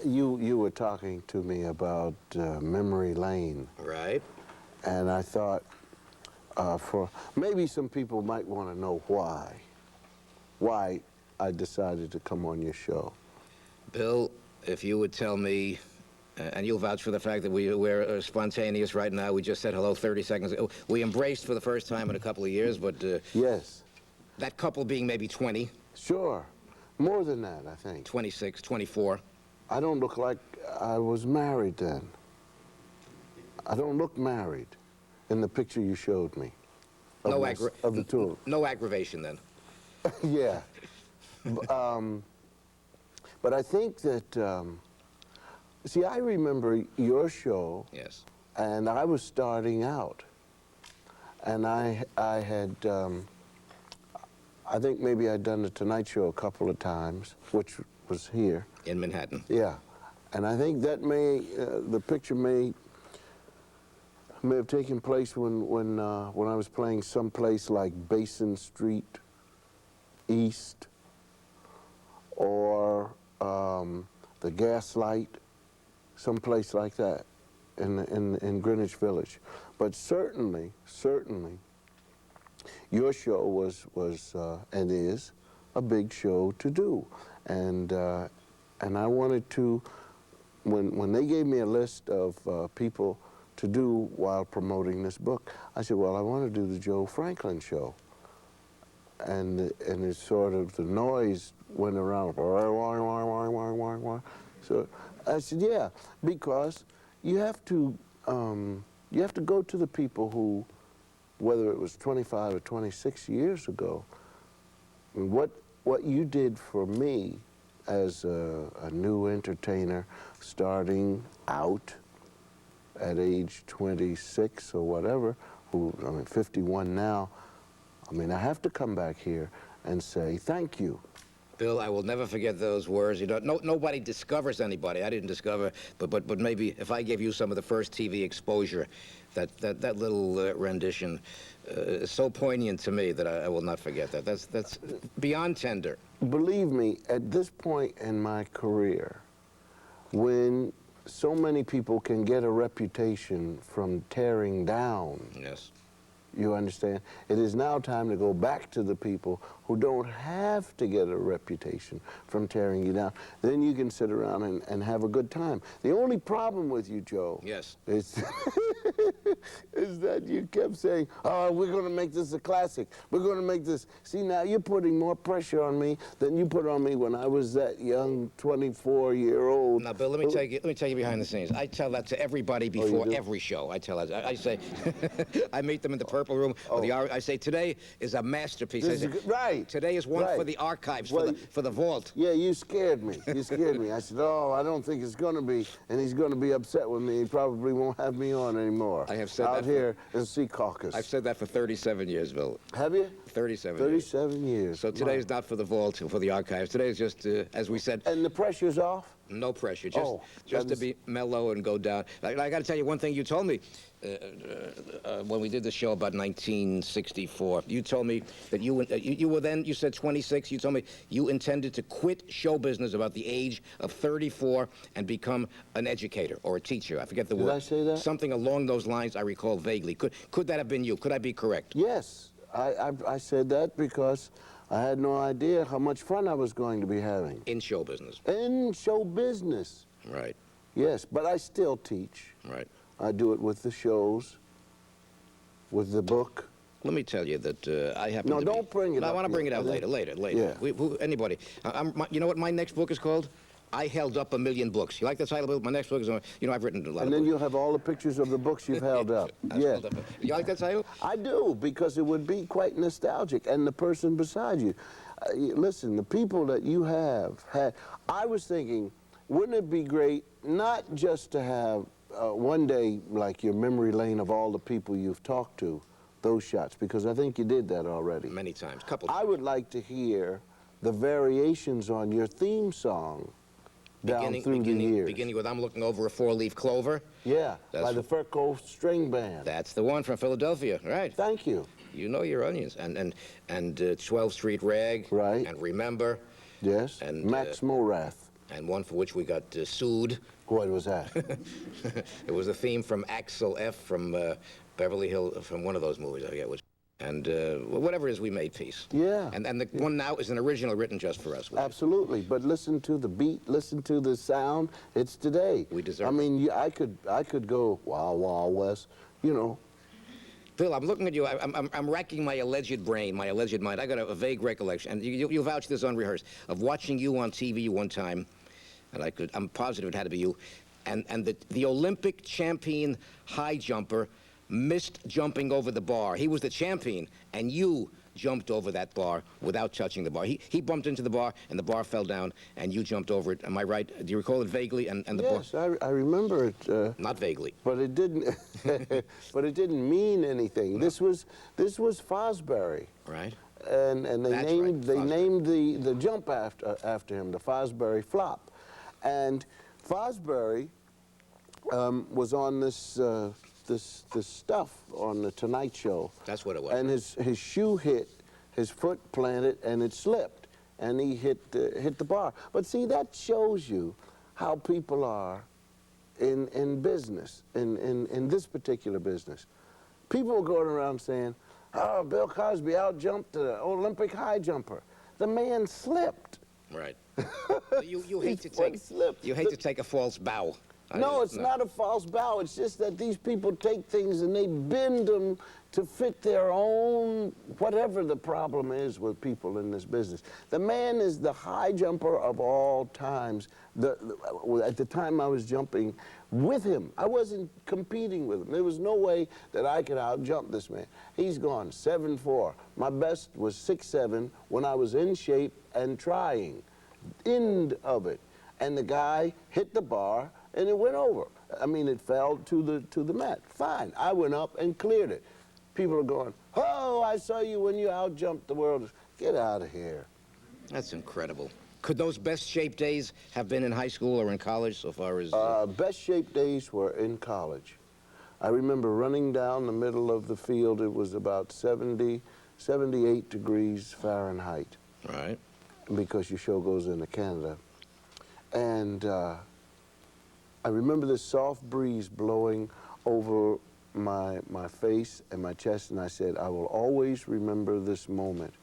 You were talking to me about memory lane. Right. And I thought for maybe some people might want to know why I decided to come on your show. Bill, if you would tell me, and you'll vouch for the fact that we're spontaneous right now. We just said hello 30 seconds ago. We embraced for the first time in a couple of years, but... yes. That couple being maybe 20. Sure. More than that, I think. 26, 24. I don't look like I was married then. I don't look married in the picture you showed me. Of the two. No aggravation then. Yeah. But I think that... see, I remember your show. Yes. And I was starting out. And I had, I think maybe I'd done the Tonight Show a couple of times, which was here. In Manhattan. Yeah. And I think that the picture may have taken place when I was playing someplace like Basin Street East or the Gaslight. Someplace like that in Greenwich Village. But certainly, your show was and is a big show to do. And I wanted to, when they gave me a list of people to do while promoting this book, I said, well, I want to do the Joe Franklin show. And it's sort of, the noise went around. So I said, yeah, because you have to go to the people who, whether it was 25 or 26 years ago, what you did for me as a new entertainer starting out at age 26 or whatever, I mean 51 now, I mean I have to come back here and say thank you. Bill, I will never forget those words. You know, nobody discovers anybody. I didn't discover, but maybe if I gave you some of the first TV exposure, that little rendition is so poignant to me that I will not forget that. That's beyond tender. Believe me, at this point in my career, when so many people can get a reputation from tearing down. Yes. You understand? It is now time to go back to the people who don't have to get a reputation from tearing you down. Then you can sit around and have a good time. The only problem with you, Joe, yes, is, is that you kept saying, oh, we're going to make this a classic. We're going to make this. See, now you're putting more pressure on me than you put on me when I was that young 24-year-old. Now, Bill, let me take you behind the scenes. I tell that to everybody before every show. I tell that. I say, I meet them in the Purple Room. I say, today is a masterpiece. Right. Today is one for the archives, for the vault. Yeah, you scared me. You scared me. I said, oh, I don't think it's going to be, and he's going to be upset with me. He probably won't have me on anymore. I have said out here in Sea Caucus. I've said that for 37 years, Bill. Have you? 37 years. So today is not for the vault, for the archives. Today is just, as we said. And the pressure's off? No pressure. Oh, Just to be mellow and go down. I got to tell you one thing you told me when we did the show about 1964. You told me that you were then, you said 26. You told me you intended to quit show business about the age of 34 and become an educator or a teacher. I forget the word. Did I say that? Something along those lines I recall vaguely. Could that have been you? Could I be correct? Yes, I said that because I had no idea how much fun I was going to be having. In show business. In show business. Right. Yes, but I still teach. Right. I do it with the shows, with the book. Let me tell you that I happen No, to don't bring it No, up I want to bring it yet. out later. Yeah. Anybody. You know what my next book is called? I Held Up a Million Books. You like the title? My next book is, I've written a lot of And then books. you'll have all the pictures of the books you've held up. Yeah. You like that title? I do, because it would be quite nostalgic. And the person beside you. Listen, the people that you have had, I was thinking, wouldn't it be great not just to have one day like your memory lane of all the people you've talked to, those shots, because I think you did that already. Many times, couple I would like to hear the variations on your theme song down through the years. Beginning with I'm Looking Over a Four-Leaf Clover. Yeah, by the Furco String Band. That's the one from Philadelphia, right? Thank you. You know your onions. And 12th Street Rag. Right. And Remember. Yes, and Max Morath. And one for which we got sued. What was that? It was a theme from Axel F. from Beverly Hills, from one of those movies, I forget which. And whatever it is, we made peace. Yeah. And the one now is an original written just for us. Absolutely, but listen to the beat, listen to the sound. It's today. We deserve I mean, I could go Wild Wild West, you know. Phil, I'm looking at you. I'm racking my alleged brain, my alleged mind. I got a vague recollection, and you vouch this unrehearsed, of watching you on TV one time, and I'm positive it had to be you, and the Olympic champion high jumper missed jumping over the bar. He was the champion, and you jumped over that bar without touching the bar. He bumped into the bar, and the bar fell down, and you jumped over it. Am I right? Do you recall it vaguely? And the yes, I remember it. Not vaguely. But it didn't. But it didn't mean anything. No. This was Fosbury. Right. And they That's named right, named the jump after him, the Fosbury flop, and Fosbury was on this. This stuff on the Tonight Show. That's what it was. And his shoe hit, his foot planted, and it slipped, and he hit the bar. But see, that shows you how people are in business, in this particular business. People are going around saying, "Oh, Bill Cosby out-jumped the Olympic high jumper." The man slipped. Right. You hate to take a false bow. No, it's not a false bow. It's just that these people take things and they bend them to fit their own, whatever the problem is with people in this business. The man is the high jumper of all times. At the time I was jumping with him, I wasn't competing with him. There was no way that I could out-jump this man. He's gone 7'4". My best was 6'7" when I was in shape and trying. End of it. And the guy hit the bar, and it went over. I mean, it fell to the mat. Fine. I went up and cleared it. People are going, "Oh, I saw you when you out-jumped the world." Get out of here. That's incredible. Could those best shape days have been in high school or in college so far as... Best shape days were in college. I remember running down the middle of the field. It was about 78 degrees Fahrenheit. Right. Because your show goes into Canada. And I remember this soft breeze blowing over my face and my chest, and I said, I will always remember this moment,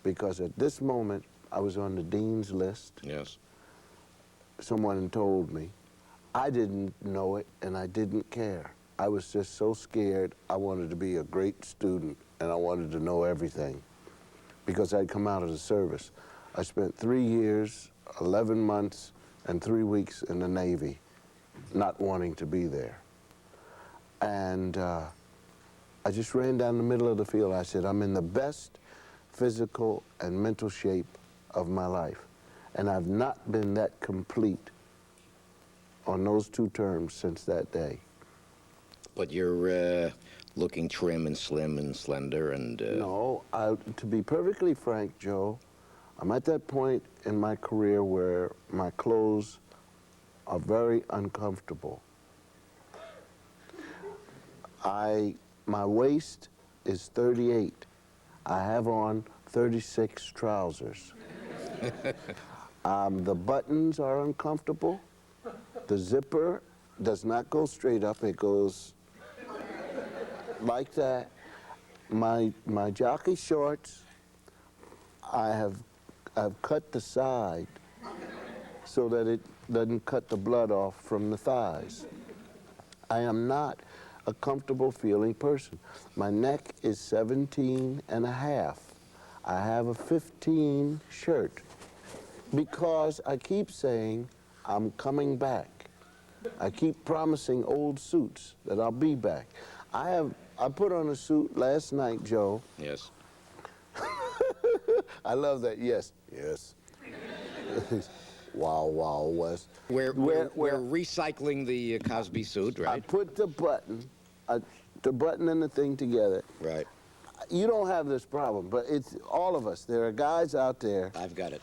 because at this moment, I was on the dean's list. Yes. Someone told me. I didn't know it, and I didn't care. I was just so scared. I wanted to be a great student, and I wanted to know everything, because I'd come out of the service. I spent 3 years, 11 months, and 3 weeks in the Navy, not wanting to be there. And I just ran down the middle of the field. I said, I'm in the best physical and mental shape of my life. And I've not been that complete on those two terms since that day. But you're looking trim and slim and slender and... No, to be perfectly frank, Joe, I'm at that point in my career where my clothes are very uncomfortable. My waist is 38. I have on 36 trousers. The buttons are uncomfortable. The zipper does not go straight up. It goes like that. My jockey shorts, I've cut the side so that it doesn't cut the blood off from the thighs. I am not a comfortable feeling person. My neck is 17 and a half. I have a 15 shirt because I keep saying I'm coming back. I keep promising old suits that I'll be back. I put on a suit last night, Joe. Yes. I love that. Yes. Yes. Wow, wow, West. We're recycling the Cosby suit, right? I put the button and the thing together. Right. You don't have this problem, but it's all of us. There are guys out there. I've got it.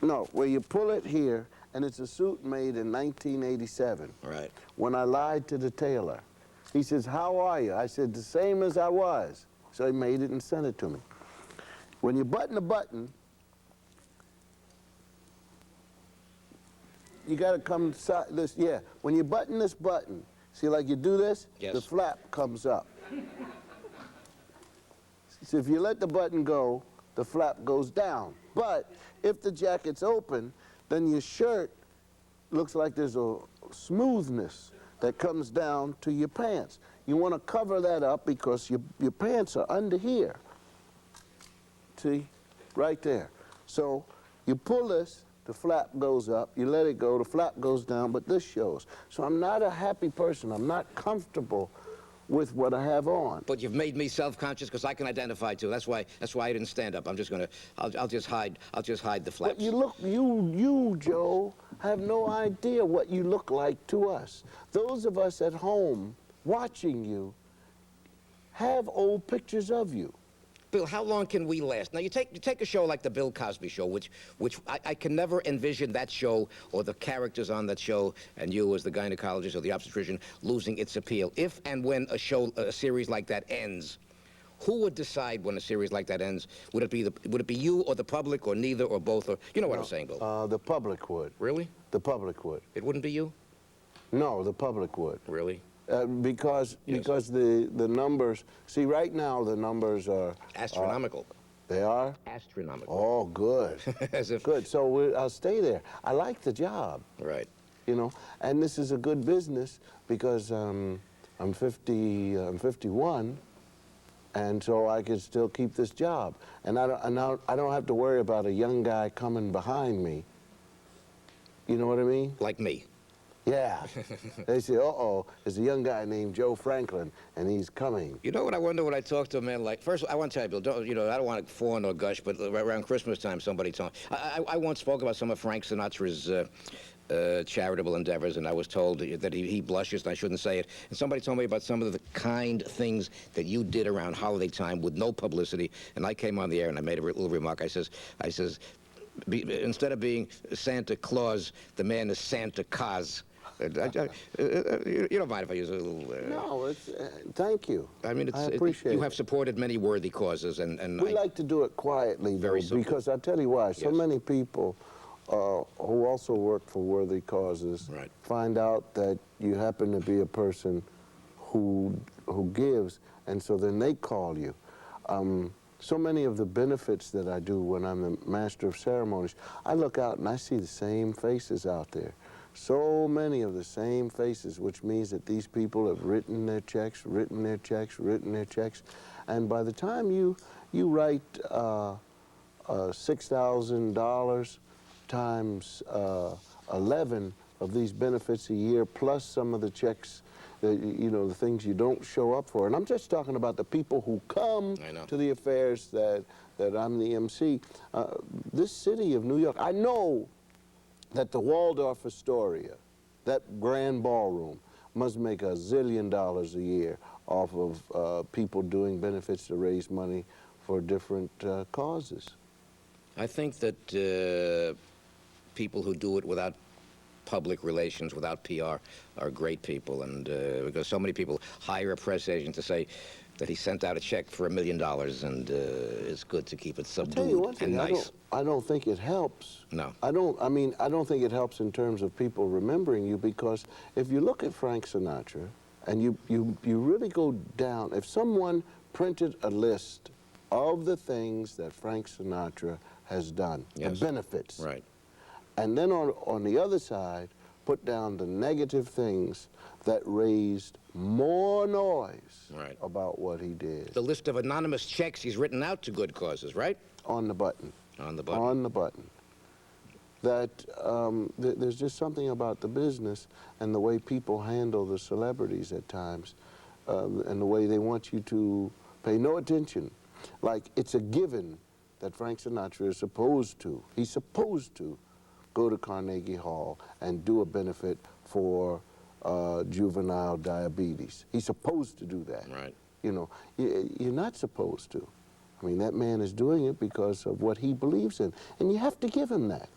No, where you pull it here, and it's a suit made in 1987. Right. When I lied to the tailor. He says, "How are you?" I said, "The same as I was." So he made it and sent it to me. When you button the button, you got to come this, yeah. When you button this button, see, like you do this, yes, the flap comes up. So if you let the button go, the flap goes down. But if the jacket's open, then your shirt looks like there's a smoothness that comes down to your pants. You want to cover that up because your pants are under here. See, right there. So you pull this, the flap goes up, you let it go, the flap goes down, but this shows. So I'm not a happy person. I'm not comfortable with what I have on. But you've made me self-conscious because I can identify too. That's why I didn't stand up. I'm just gonna. I'll just hide the flaps. But you, Joe, have no idea what you look like to us. Those of us at home watching you have old pictures of you. Bill, how long can we last? Now, you take a show like the Bill Cosby Show, which I can never envision that show or the characters on that show and you as the gynecologist or the obstetrician losing its appeal. If and when a series like that ends, who would decide when a series like that ends? Would it be you or the public or neither or both? Or you know what I'm saying, Bill? The public would. Really? The public would. It wouldn't be you? No, the public would. Really? Because the numbers, see, right now the numbers are astronomical. They are? Astronomical. Oh, good. As if. Good. So I'll stay there. I like the job. Right. You know, and this is a good business because I'm 51, and so I can still keep this job. And I don't have to worry about a young guy coming behind me. You know what I mean? Like me. Yeah. They say, uh-oh, there's a young guy named Joe Franklin, and he's coming. You know what I wonder when I talk to a man like, first, I want to tell you, Bill, I don't want to fawn or gush, but around Christmas time, somebody told me. I once spoke about some of Frank Sinatra's charitable endeavors, and I was told that he blushes, and I shouldn't say it. And somebody told me about some of the kind things that you did around holiday time with no publicity, and I came on the air and I made a little remark. I says, instead of being Santa Claus, the man is Santa Cos. You don't mind if I use a little... No, it's, thank you. I mean, I appreciate you have supported many worthy causes, and we like to do it quietly, very though, because I'll tell you why. So many people who also work for worthy causes find out that you happen to be a person who gives, and so then they call you. So many of the benefits that I do when I'm the master of ceremonies, I look out and I see the same faces out there. So many of the same faces, which means that these people have written their checks, written their checks, written their checks. And by the time you write $6,000 times 11 of these benefits a year, plus some of the checks, the things you don't show up for. And I'm just talking about the people who come to the affairs that I'm the MC. This city of New York, I know that the Waldorf Astoria, that grand ballroom, must make $1 zillion a year off of people doing benefits to raise money for different causes. I think that people who do it without public relations, without PR, are great people. And because so many people hire a press agent to say that he sent out a check for $1 million, and it's good to keep it subdued I'll tell you one thing, and nice. I don't think it helps. No. I don't think it helps in terms of people remembering you, because if you look at Frank Sinatra and you really go down, if someone printed a list of the things that Frank Sinatra has done, Yes. the benefits, Right. and then on the other side, put down the negative things that raised more noise Right. about what he did. The list of anonymous checks he's written out to good causes, right? On the button. On the button. On the button. That there's just something about the business and the way people handle the celebrities at times, and the way they want you to pay no attention. Like, it's a given that Frank Sinatra is supposed to, he's supposed to go to Carnegie Hall and do a benefit for juvenile diabetes. He's supposed to do that. Right. You know, you're not supposed to. I mean, that man is doing it because of what he believes in, and you have to give him that.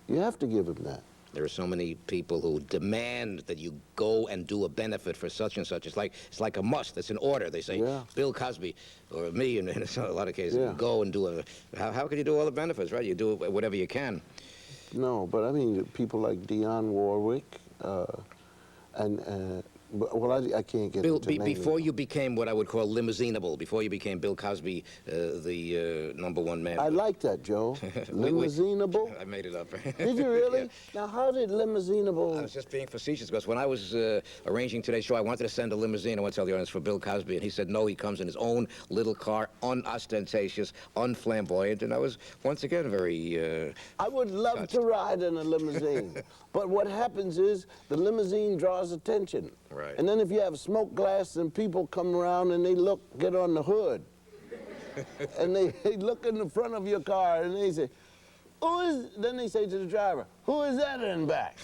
You have to give him that. There are so many people who demand that you go and do a benefit for such and such. It's like a must. It's an order. They say, Yeah. Bill Cosby, or me in a lot of cases, Yeah. go and do a... How can you do all the benefits, right? You do whatever you can. No, but I mean, people like Dionne Warwick, well, I can't get Bill, into naming before you became what I would call limousineable, before you became Bill Cosby, the #1 man. I like that, Joe. Limousineable? I made it up. Did you really? Yeah. Now, how did limousineable... I was just being facetious, because when I was arranging today's show, I wanted to send a limousine, I want to tell the audience, for Bill Cosby, and he said no, he comes in his own little car, unostentatious, unflamboyant, and I was, once again, very... I would love to ride in a limousine, but what happens is the limousine draws attention. Right. And then if you have smoke glass and people come around and they get on the hood, and they look in the front of your car and they say, then they say to the driver, who is that in back?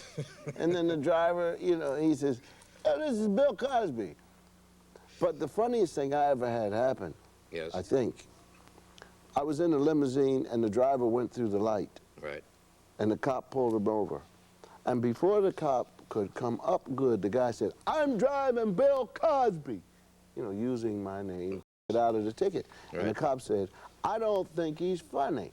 And then the driver, you know, he says, oh, this is Bill Cosby. But the funniest thing I ever had happen, Yes. I think, I was in a limousine and the driver went through the light. Right. And the cop pulled him over. And before the cop could come up good, the guy said, I'm driving Bill Cosby, you know, using my name, get out of the ticket. Right. And the cop said, I don't think he's funny.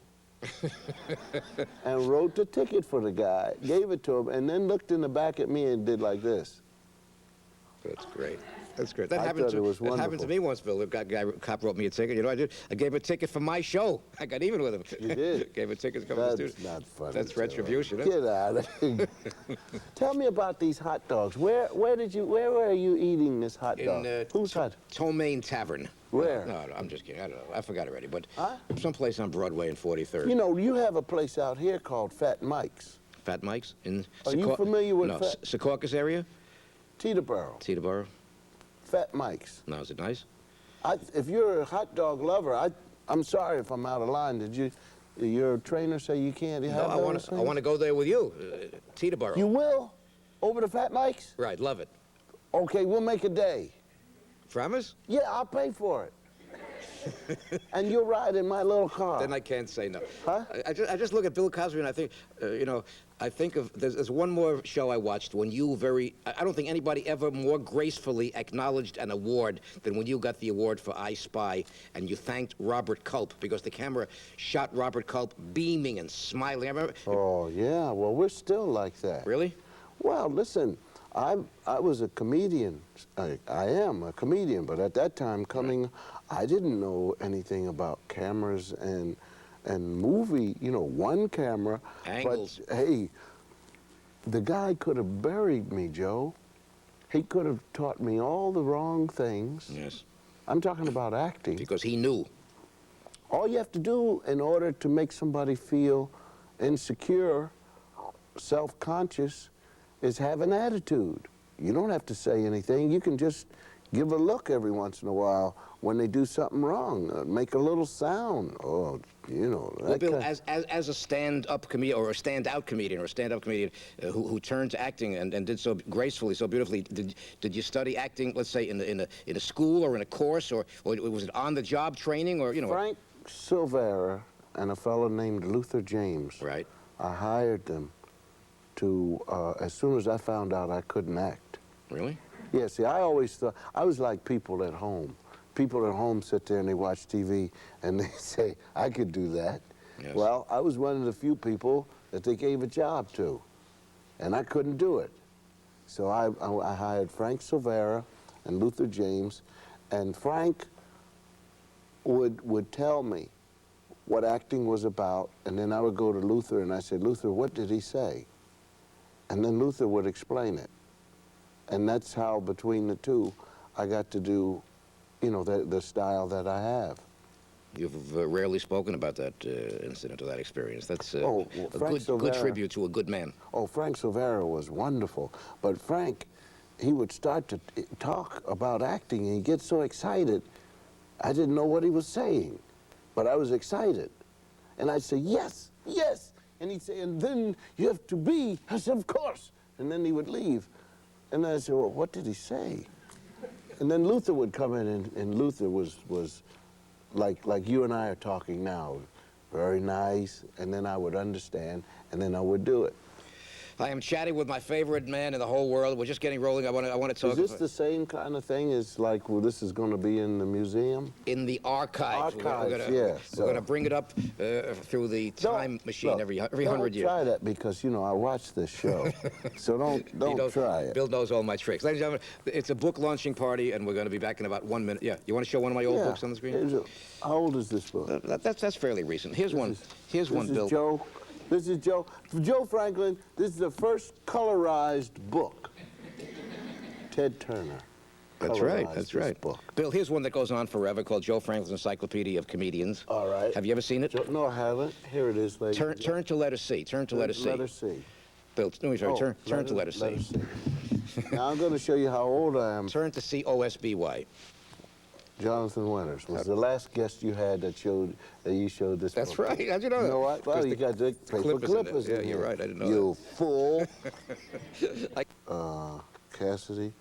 And wrote the ticket for the guy, gave it to him, and then looked in the back at me and did like this. That's great. That's great. That I happened thought it was that happened to wonderful. me once, Bill. The cop wrote me a ticket. You know what I did? I gave him a ticket for my show. I got even with him. You did? Gave a ticket to come to the That's studio. not funny. That's Joe. retribution. Huh? Get out of here. Tell me about these hot dogs. Where were you eating this hot dog? Who's hot? Tomaine Tavern. Where? No, I'm just kidding. I don't know. I forgot already. But Huh? someplace on Broadway and 43rd. You know, you have a place out here called Fat Mike's. Fat Mike's in. Are you familiar with no, Fat? Secaucus area? Teterboro. Teterboro. Fat Mike's. No, is it nice? If you're a hot dog lover, I'm sorry if I'm out of line. Did your trainer say you can't have No, I want to go there with you. Teterboro. You will? Over to Fat Mike's? Right, love it. Okay, we'll make a day. Promise? Yeah, I'll pay for it. And you'll ride in my little car. Then I can't say no. Huh? I just look at Bill Cosby and I think, you know, I think of, there's one more show I watched when you I don't think anybody ever more gracefully acknowledged an award than when you got the award for I Spy and you thanked Robert Culp because the camera shot Robert Culp beaming and smiling. I remember. Oh, yeah, well, we're still like that. Really? Well, listen, I was a comedian. I am a comedian, but at that time I didn't know anything about cameras and movie, you know, one camera. Angles. But, hey, the guy could have buried me, Joe. He could have taught me all the wrong things. Yes. I'm talking about acting. Because he knew. All you have to do in order to make somebody feel insecure, self-conscious, is have an attitude. You don't have to say anything. You can just give a look every once in a while when they do something wrong. Make a little sound. Oh, you know. Well, Bill, as a stand-up comedian or a stand-out comedian or a stand-up comedian who turned to acting and did so gracefully, so beautifully, did you study acting, let's say, in a school or in a course, or was it on-the-job training, or, you know? Frank Silvera and a fellow named Luther James. Right. I hired them as soon as I found out I couldn't act. Really? Yeah, see, I always thought, I was like people at home. People at home sit there and they watch TV and they say, I could do that. Yes. Well, I was one of the few people that they gave a job to, and I couldn't do it. So I hired Frank Silvera and Luther James, and Frank would tell me what acting was about, and then I would go to Luther and I said, Luther, what did he say? And then Luther would explain it. And that's how, between the two, I got to do, you know, the style that I have. You've rarely spoken about that incident or that experience. That's well, a good tribute to a good man. Oh, Frank Silvera was wonderful. But Frank, he would start to talk about acting, and he'd get so excited, I didn't know what he was saying, but I was excited. And I'd say, yes, yes. And he'd say, and then you have to be. I said, of course. And then he would leave. And then I said, well, what did he say? And then Luther would come in, and Luther was like you and I are talking now, very nice, and then I would understand, and then I would do it. I am chatting with my favorite man in the whole world. We're just getting rolling. I want to talk. Is this the same kind of thing as like, well, this is going to be in the museum? In the archives. Archives, We're going to bring it up through the time machine every 100 years. Don't try that, because, you know, I watch this show. So don't try it. Bill knows all my tricks. Ladies and gentlemen, it's a book launching party, and we're going to be back in about 1 minute. Yeah, you want to show one of my old books on the screen? How old is this book? That's fairly recent. Here's one, Bill. Joe. This is Joe. Joe Franklin, this is the first colorized book. Ted Turner. That's right, that's this right. book. Bill, here's one that goes on forever called Joe Franklin's Encyclopedia of Comedians. All right. Have you ever seen it? No, I haven't. Here it is, ladies. Turn to letter C. Turn to letter C. Letter C. Bill, no, sorry, turn to letter C. Letter C. Now I'm going to show you how old I am. Turn to C-O-S-B-Y. Jonathan Winters was the last guest you had that you showed this That's book. right. How'd you know that? You know what? Well, you got the paper clippers in Yeah, you're here. right. I didn't know You fool. that. Cassidy.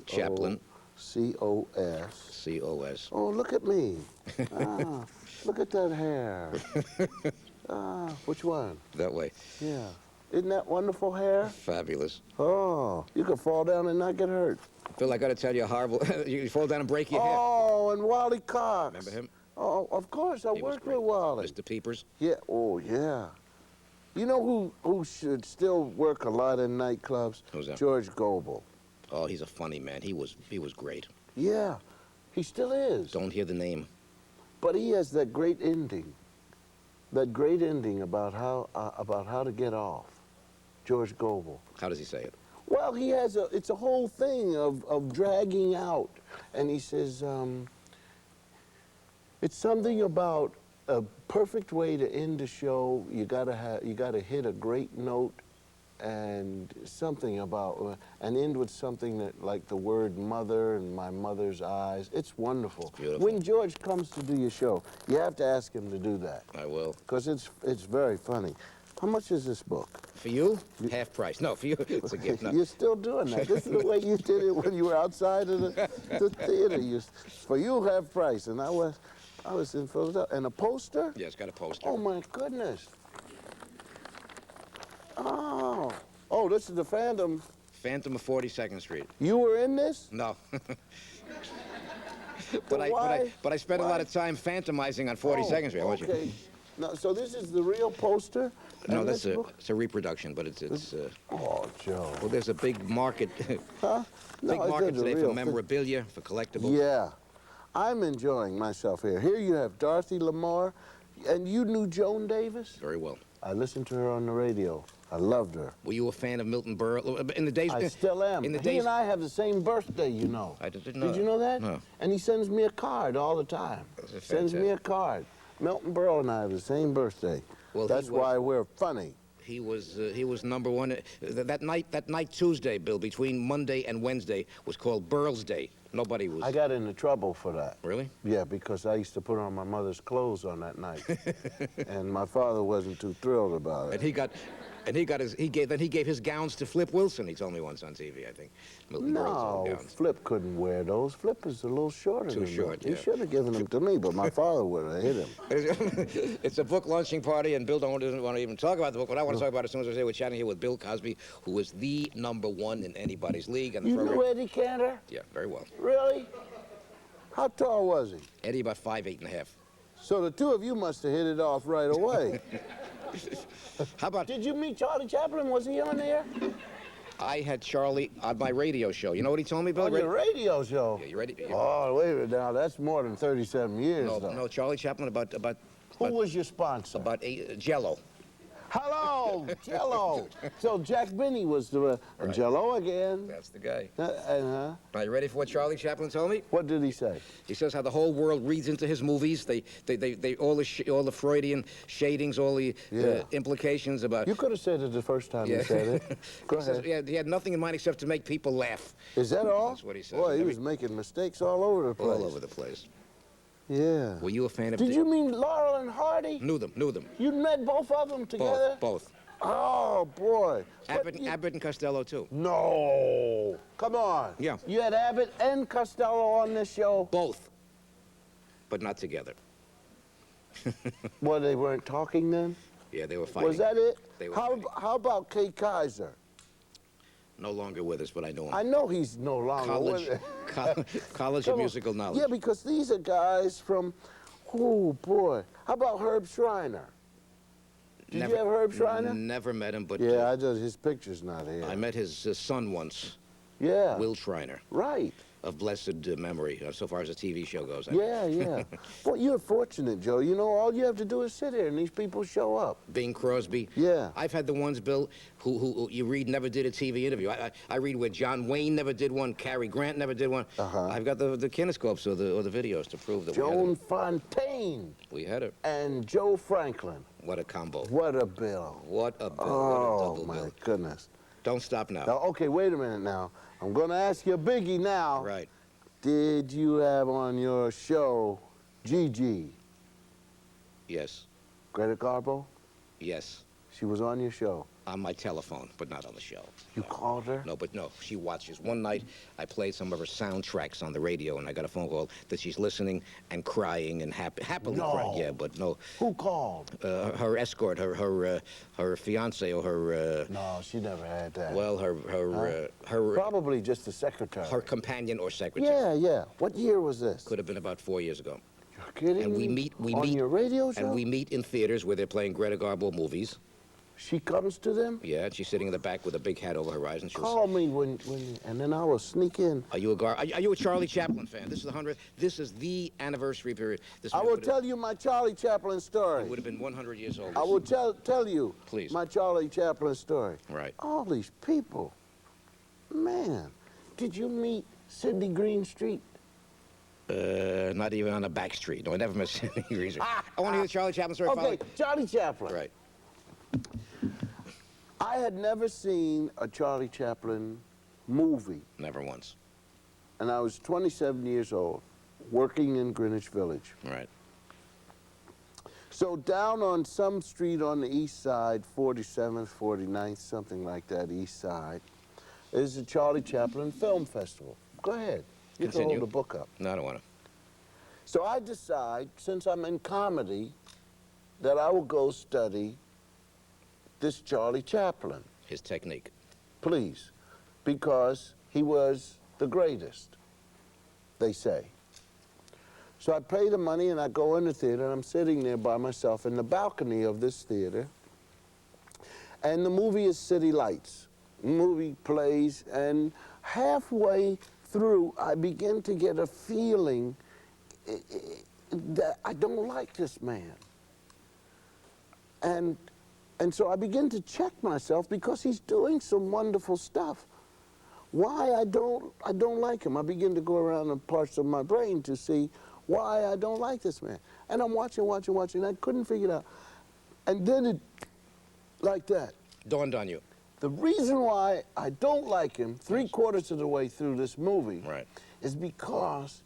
Chaplin. C-O-S. C-O-S. Oh, look at me. Look at that hair. Which one? That way. Yeah. Isn't that wonderful hair? Fabulous. Oh, you could fall down and not get hurt. Bill, I got to tell you, horrible. You fall down and break your hair. Oh, and Wally Cox. Remember him? Oh, of course. I worked with Wally. Mr. Peepers. Yeah. Oh, yeah. You know who should still work a lot in nightclubs? Who's that? George Goebel. Oh, he's a funny man. He was great. Yeah, he still is. Don't hear the name. But he has that great ending. That great ending about how to get off. George Goebel. How does he say it? Well, he has it's a whole thing of dragging out. And he says, it's something about a perfect way to end a show. You gotta hit a great note, and something about, and end with something that, like the word mother and my mother's eyes. It's wonderful. Beautiful. When George comes to do your show, you have to ask him to do that. I will. Because it's very funny. How much is this book? For you, half price. No, for you, it's a gift. No. You're still doing that. This is the way you did it when you were outside of the theater. For you, half price, and I was in Philadelphia. And a poster? Yeah, it's got a poster. Oh my goodness. Oh, this is the Phantom. Phantom of 42nd Street. You were in this? No. But I spent a lot of time phantomizing on 42nd Street. I want Okay. you. No, so this is the real poster? No, in that's this book? it's a reproduction, but it's. Oh, Joe. Well, there's a big market. Huh? No, Big it's market the today real for memorabilia, for collectibles. Yeah. I'm enjoying myself here. Here you have Dorothy Lamour, and you knew Joan Davis? Very well. I listened to her on the radio. I loved her. Were you a fan of Milton Berle in the days? I still am. In the He days. and I have the same birthday, you know. I didn't know. Did you know that? No. And he sends me a card all the time. That's Sends me a card. Milton Berle and I have the same birthday. Well, that's why we're funny. He was number one. That night Tuesday, Bill, between Monday and Wednesday was called Berle's Day. Nobody was. I got into trouble for that. Really? Yeah, because I used to put on my mother's clothes on that night. And my father wasn't too thrilled about it. And he got. And he gave his gowns to Flip Wilson. He told me once on TV, I think. Milton Berle's old No, gowns. Flip couldn't wear those. Flip is a little shorter Too than short, He yeah. should have given them to me, but my father would have hit him. It's a book launching party, and Bill doesn't want to even talk about the book. What I want to talk about as soon as I say we're chatting here with Bill Cosby, who is the #1 in anybody's league. And the You program. knew Eddie Cantor? Yeah, very well. Really? How tall was he? Eddie about 5'8½". So the two of you must have hit it off right away. How about? Did you meet Charlie Chaplin? Was he on there? I had Charlie on my radio show. You know what he told me, Bill? On your radio show? Yeah, you ready? Oh, wait a minute now. That's more than 37 years, though. No, Charlie Chaplin about Who was your sponsor? About Jello. Hello, Jello. So Jack Benny was the Right. Jello again. That's the guy. Uh-huh. Are you ready for what Charlie Chaplin told me? What did he say? He says how the whole world reads into his movies. They all the Freudian shadings, all the implications about. You could have said it the first time you said it. Go He says, ahead. he had nothing in mind except to make people laugh. Is that all? That's what he said. Boy, he was making mistakes all over the place. All over the place. Yeah. Were you a fan of? Did you mean Laurel and Hardy? Knew them. You met both of them together? Both. Oh, boy. Abbott and Costello, too. No. Come on. Yeah. You had Abbott and Costello on this show? Both. But not together. Well, they weren't talking then? Yeah, they were fighting. Was that it? They were How about Kay Kaiser? No longer with us, but I know him. I know he's no longer with us. College of Musical Knowledge. Yeah, because these are guys from, oh, boy. How about Herb Schreiner? Did you have Herb Schreiner? Never met him, but Yeah, his picture's not here. I met his son once. Yeah. Will Schreiner. Right. Of blessed memory, so far as the TV show goes. Yeah. Well, you're fortunate, Joe. You know, all you have to do is sit here and these people show up. Bing Crosby. Yeah. I've had the ones, Bill, who you read never did a TV interview. I read where John Wayne never did one, Cary Grant never did one. I've got the kinescopes or the videos to prove that Joan Fontaine. We had her. And Joe Franklin. What a combo. What a bill. What a bill. Oh, what a double my bill. goodness. Don't stop now. Now, okay, wait a minute now. I'm going to ask you a biggie now. Right. Did you have on your show Gigi? Yes. Greta Garbo? Yes. She was on your show? On my telephone, but not on the show. You called her? No, she watches. One night, I played some of her soundtracks on the radio, and I got a phone call that she's listening and crying and happily crying. Yeah, but no. Who called? Her escort, her fiance, or her. No, she never had that. Well, her probably just the secretary. Her companion or secretary. Yeah. What year was this? Could have been about 4 years ago. You're kidding and me? we on meet your radio show? And we meet in theaters where they're playing Greta Garbo movies. She comes to them? Yeah, and she's sitting in the back with a big hat over her eyes, and Call me when and then I will sneak in. Are you a Charlie Chaplin fan? This is the 100th. This is the anniversary period. I will tell you my Charlie Chaplin story. He would have been 100 years old. I will tell you Please. my Charlie Chaplin story. Right. All these people. Man, did you meet Sidney Greenstreet? Not even on a back street. No, I never met Sidney Greenstreet. I want to hear the Charlie Chaplin story. Okay, Charlie Chaplin. Right. I had never seen a Charlie Chaplin movie. Never once. And I was 27 years old, working in Greenwich Village. Right. So down on some street on the east side, 47th, 49th, something like that, east side, is the Charlie Chaplin Film Festival. Go ahead. You can hold the book up. No, I don't want to. So I decide, since I'm in comedy, that I will go study this Charlie Chaplin. His technique. Please, because he was the greatest, they say. So I pay the money and I go in the theater and I'm sitting there by myself in the balcony of this theater. And the movie is City Lights. The movie plays and halfway through I begin to get a feeling that I don't like this man. And so I begin to check myself because he's doing some wonderful stuff. Why I don't like him. I begin to go around the parts of my brain to see why I don't like this man. And I'm watching. I couldn't figure it out. And then it, like that. Dawned on you. The reason why I don't like him 3/4 of the way through this movie is because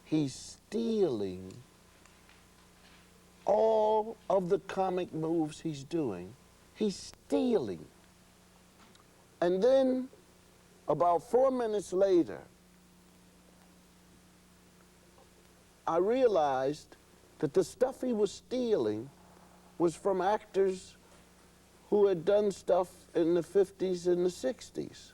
he's stealing all of the comic moves he's doing. he's stealing. And then, about 4 minutes later, I realized that the stuff he was stealing was from actors who had done stuff in the 50s and the 60s.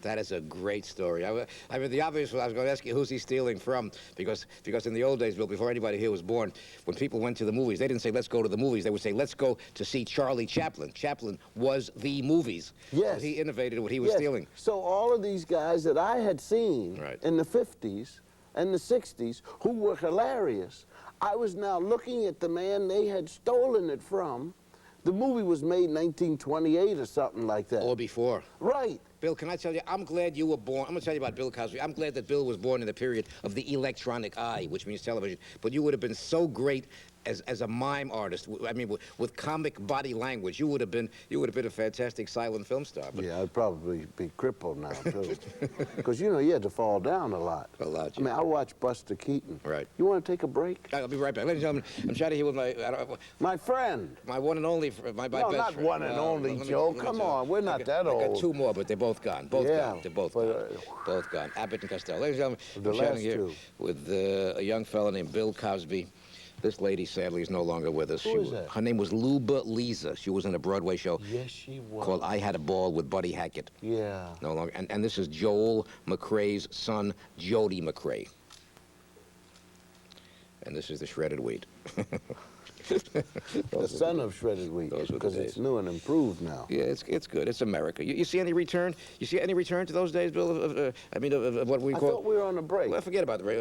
That is a great story. I mean, the obvious one, I was going to ask you, who's he stealing from? Because in the old days, Bill, before anybody here was born, when people went to the movies, they didn't say, let's go to the movies. They would say, let's go to see Charlie Chaplin. Chaplin was the movies. Yes. So he innovated what he was stealing. So all of these guys that I had seen in the 50s and the 60s, who were hilarious, I was now looking at the man they had stolen it from. The movie was made in 1928 or something like that. Or before. Right. Bill, can I tell you, I'm glad you were born. I'm going to tell you about Bill Cosby. I'm glad that Bill was born in the period of the electronic eye, which means television. But you would have been so great as a mime artist. I mean, with comic body language, you would have been a fantastic silent film star. But yeah, I'd probably be crippled now, too. Because, you know, you had to fall down a lot. A lot, I mean, I watched Buster Keaton. Right. You want to take a break? I'll be right back. Ladies and gentlemen, I'm chatting here with my friend. My one and only, my best friend. No, not one and only, Joe. Come on, we're not that old. I got two more, but they're both gone. Both gone. They're both gone. Both gone. Abbott and Costello. Ladies and gentlemen, I'm chatting here with a young fellow named Bill Cosby. This lady, sadly, is no longer with us. Who is that? Her name was Luba Lisa. She was in a Broadway show she was. called I Had a Ball with Buddy Hackett. Yeah. No longer. And this is Joel McRae's son, Jody McRae. And this is the shredded wheat. The son of shredded wheat, because it's new and improved now. Yeah, it's good. It's America. You see any return? You see any return to those days, Bill? Of what we call. I thought we were on a break. Well, forget about the break.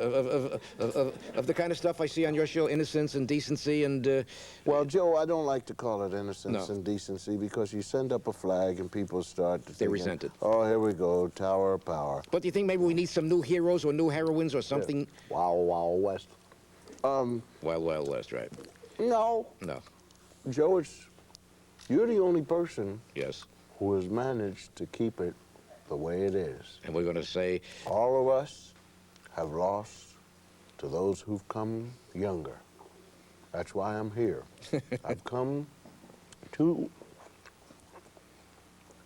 Of the kind of stuff I see on your show, innocence and decency and. Well, Joe, I don't like to call it innocence and decency because you send up a flag and people start to. They resent it. Oh, here we go, Tower of Power. But do you think maybe we need some new heroes or new heroines or something? Yeah. Wild Wild West. Wild Wild West, right? No. No. Joe, you're the only person yes. who has managed to keep it the way it is. And we're going to say... all of us have lost to those who've come younger. That's why I'm here. I've come to...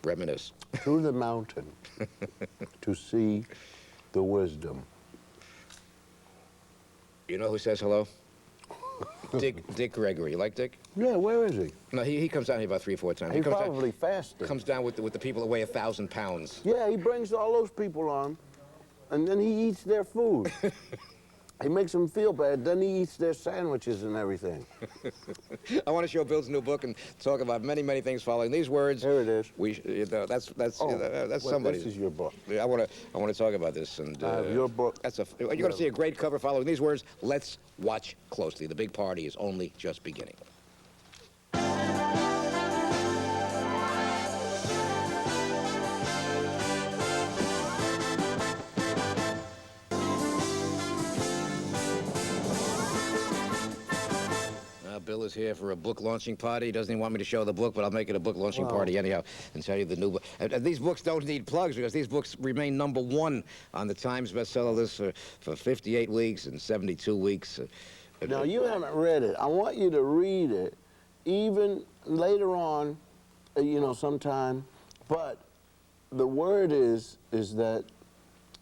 reminisce. To the mountain to see the wisdom. You know who says hello? Dick Gregory. You like Dick? Yeah, where is he? No, he comes down here about 3 or 4 times. He probably fasted. Comes down with the people that weigh 1,000 pounds. Yeah, he brings all those people on, and then he eats their food. He makes them feel bad, then he eats their sandwiches and everything. I want to show Bill's new book and talk about many, many things following these words. Here it is. That's somebody's. This is your book. I want to talk about this and. Your book. You're going to see a great cover following these words. Let's watch closely. The big party is only just beginning. Bill is here for a book launching party. He doesn't even want me to show the book, but I'll make it a book launching party anyhow and tell you the new book. These books don't need plugs because these books remain #1 on the Times bestseller list for 58 weeks and 72 weeks. Now, you haven't read it. I want you to read it even later on, you know, sometime. But the word is that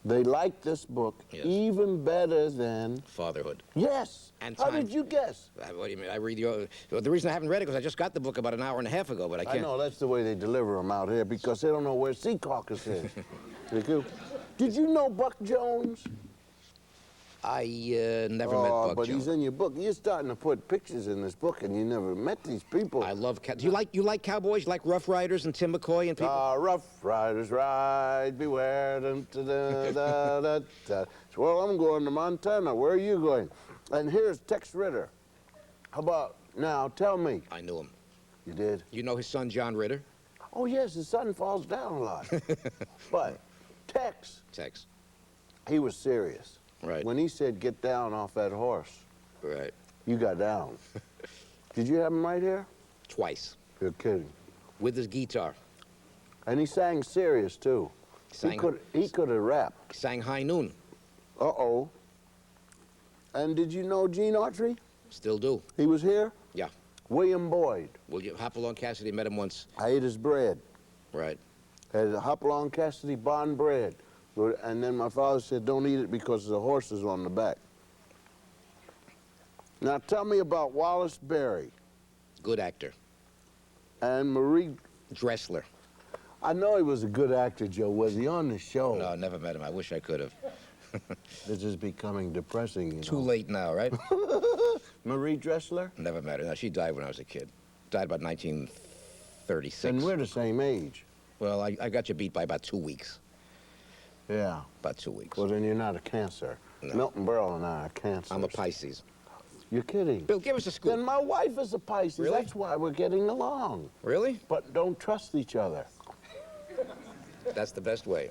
they like this book even better than... Fatherhood. Yes. And How did you guess? What do you mean? I read your... The reason I haven't read it is because I just got the book about an hour and a half ago, but I can't... I know, that's the way they deliver them out here because they don't know where Sea Caucus is. Did you know Buck Jones? I never met Buck but Jones. he's in your book. You're starting to put pictures in this book, and you never met these people. I love... Do you like cowboys? You like Rough Riders and Tim McCoy and people? Rough Riders ride, beware. Dun, da, da, da, da, da. Well, I'm going to Montana. Where are you going? And here's Tex Ritter. How about now? Tell me. I knew him. You did? You know his son, John Ritter? Oh, yes, his son falls down a lot. But Tex, he was serious. Right. When he said, get down off that horse, right, you got down. Did you have him right here? Twice. You're kidding. With his guitar. And he sang serious, too. He could have rapped. Sang High Noon. Uh-oh. And did you know Gene Autry? Still do. He was here? Yeah. William Boyd. Hopalong Cassidy met him once. I ate his bread. Right. Had Hopalong Cassidy bond bread. And then my father said, don't eat it because the horse is on the back. Now tell me about Wallace Berry. Good actor. And Marie Dressler. I know he was a good actor, Joe. Was he on the show? No, I never met him. I wish I could have. This is becoming depressing, you Too know. late now, right? Marie Dressler? Never met her. No, she died when I was a kid. Died about 1936. And we're the same age. Well, I got you beat by about 2 weeks. Yeah. About 2 weeks. Well, then you're not a Cancer. No. Milton Berle and I are Cancers. I'm a Pisces. You're kidding. Bill, give us a scoop. Then my wife is a Pisces. Really? That's why we're getting along. Really? But don't trust each other. That's the best way.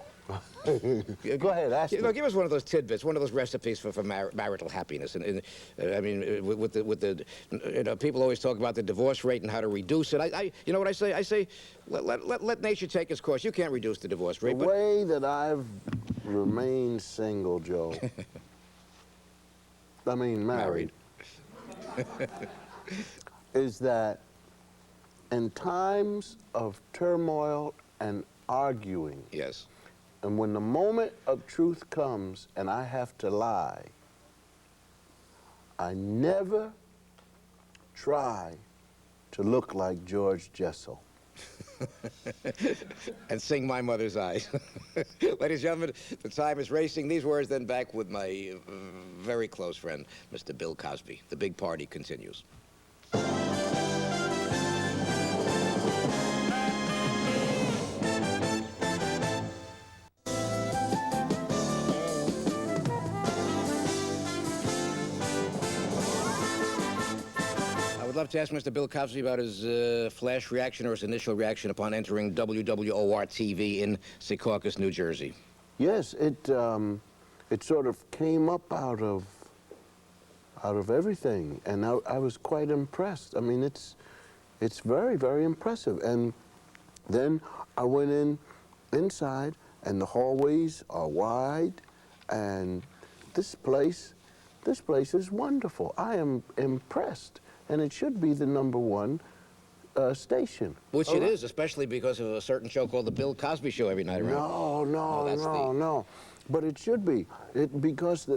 Go ahead, ask me. Give us one of those tidbits, one of those recipes for marital happiness. And I mean, with the you know, people always talk about the divorce rate and how to reduce it. You know what I say? I say, let nature take its course. You can't reduce the divorce rate. The way that I've remained single, Joe. I mean, married. Is that in times of turmoil and arguing, yes, and when the moment of truth comes and I have to lie, I never try to look like George Jessel. And sing My Mother's Eyes. Ladies and gentlemen, the time is racing. These words then back with my very close friend, Mr. Bill Cosby. The big party continues. I would love to ask Mr. Bill Cosby about his flash reaction or his initial reaction upon entering WWOR-TV in Secaucus, New Jersey. Yes, it sort of came up out of everything, and I was quite impressed. I mean, it's very, very impressive. And then I went inside, and the hallways are wide, and this place is wonderful. I am impressed, and it should be the #1 station. Which it is, especially because of a certain show called The Bill Cosby Show every night around. No. But it should be. Because,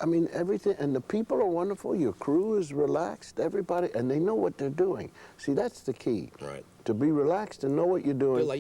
I mean, everything, and the people are wonderful. Your crew is relaxed, everybody, and they know what they're doing. See, that's the key. Right. To be relaxed and know what you're doing. Bill,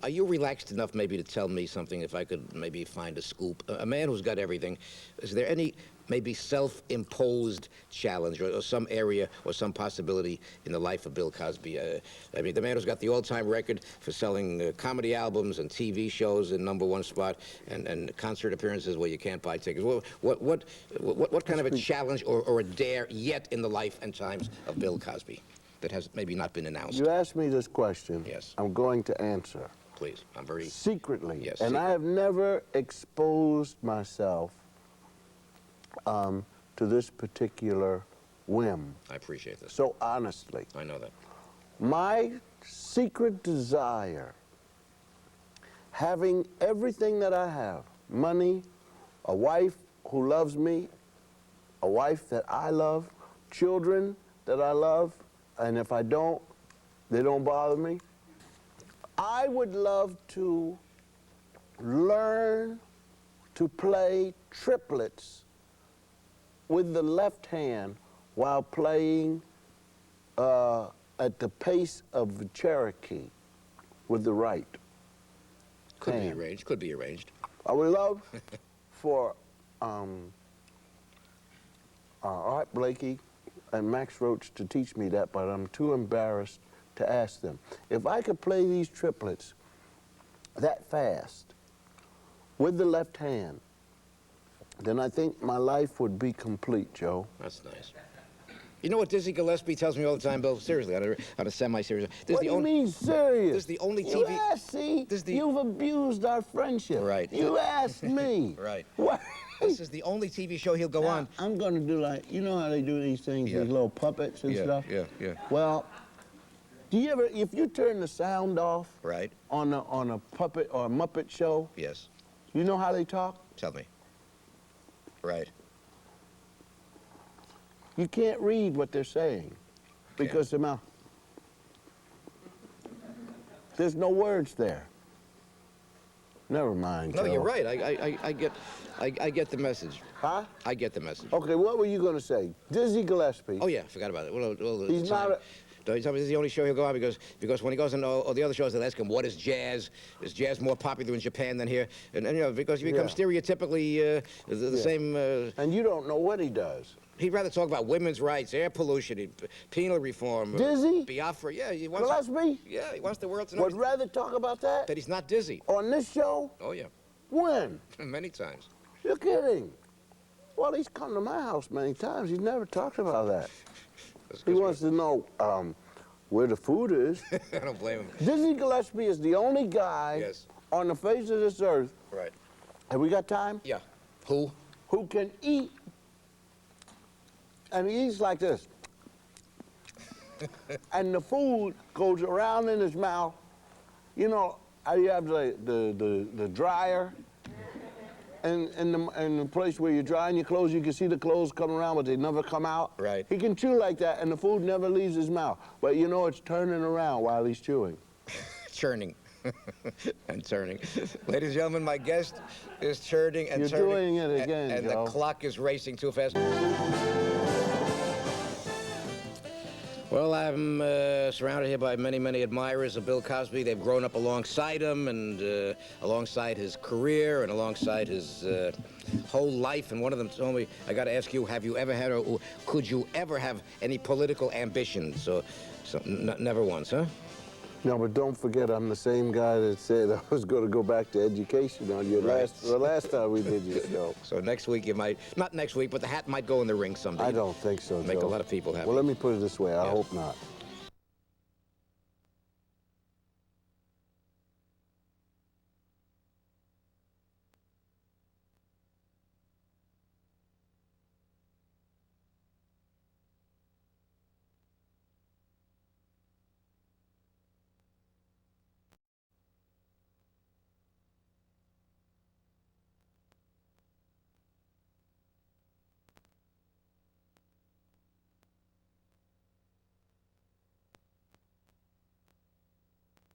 are you relaxed enough maybe to tell me something, if I could maybe find a scoop? A man who's got everything, is there any maybe self-imposed challenge or some area or some possibility in the life of Bill Cosby? I mean, the man who's got the all-time record for selling comedy albums and TV shows in #1 spot and concert appearances where you can't buy tickets. What kind of a challenge or a dare yet in the life and times of Bill Cosby that has maybe not been announced? You asked me this question. Yes. I'm going to answer. Please, I'm very... Secretly. Yes. And I have never exposed myself to this particular whim. I appreciate this. So honestly. I know that. My secret desire, having everything that I have, money, a wife who loves me, a wife that I love, children that I love, and if I don't, they don't bother me. I would love to learn to play triplets with the left hand while playing at the pace of the Cherokee with the right Could hand. be arranged. Could be arranged. I would love for Art Blakey and Max Roach to teach me that, but I'm too embarrassed to ask them. If I could play these triplets that fast with the left hand, then I think my life would be complete, Joe. That's nice. You know what Dizzy Gillespie tells me all the time, Bill? Seriously, on a semi-serious... What do you mean serious? This is the only TV... You asked, see? You've abused our friendship. Right. You asked me. Right. What? This is the only TV show he'll go on. I'm going to do like, you know how they do these things, these little puppets and stuff? Yeah. Well, do you ever, if you turn the sound off right. on a puppet or a Muppet show, yes, you know how they talk? Tell me. Right. You can't read what they're saying. because the mouth. There's no words there. Never mind. No, Joe. you're right. I get the message. Huh? I get the message. Okay, what were you going to say? Dizzy Gillespie. Oh yeah, forgot about it. Well, He's not a... Don't you tell me this is the only show he'll go on because when he goes on all the other shows, they'll ask him, what is jazz? Is jazz more popular in Japan than here? And you know, because you become stereotypically the same... and you don't know what he does. He'd rather talk about women's rights, air pollution, penal reform. Dizzy? Biafra, yeah. He wants Gillespie? Yeah, he wants the world to know. Would rather talk about that? That he's not dizzy. On this show? Oh, yeah. When? Many times. You're kidding. Well, he's come to my house many times. He's never talked about that. He wants to know where the food is. I don't blame him. Dizzy Gillespie is the only guy on the face of this earth. Right. Have we got time? Yeah. Who can eat, and he eats like this. And the food goes around in his mouth. You know, you have the dryer. And the place where you're drying your clothes, you can see the clothes come around, but they never come out. Right. He can chew like that, and the food never leaves his mouth. But you know it's turning around while he's chewing. Churning. And turning. Ladies and gentlemen, my guest is churning and turning. You're doing it again, and Joe. the clock is racing too fast. Well, I'm surrounded here by many, many admirers of Bill Cosby. They've grown up alongside him and alongside his career and alongside his whole life. And one of them told me, I got to ask you, have you ever had or could you ever have any political ambitions? So never once, huh? No, but don't forget, I'm the same guy that said I was going to go back to education on your the last time we did your show. So next week you might, not next week, but the hat might go in the ring someday. I don't think so, Make Joe. a lot of people happy. Well, let me put it this way. I hope not.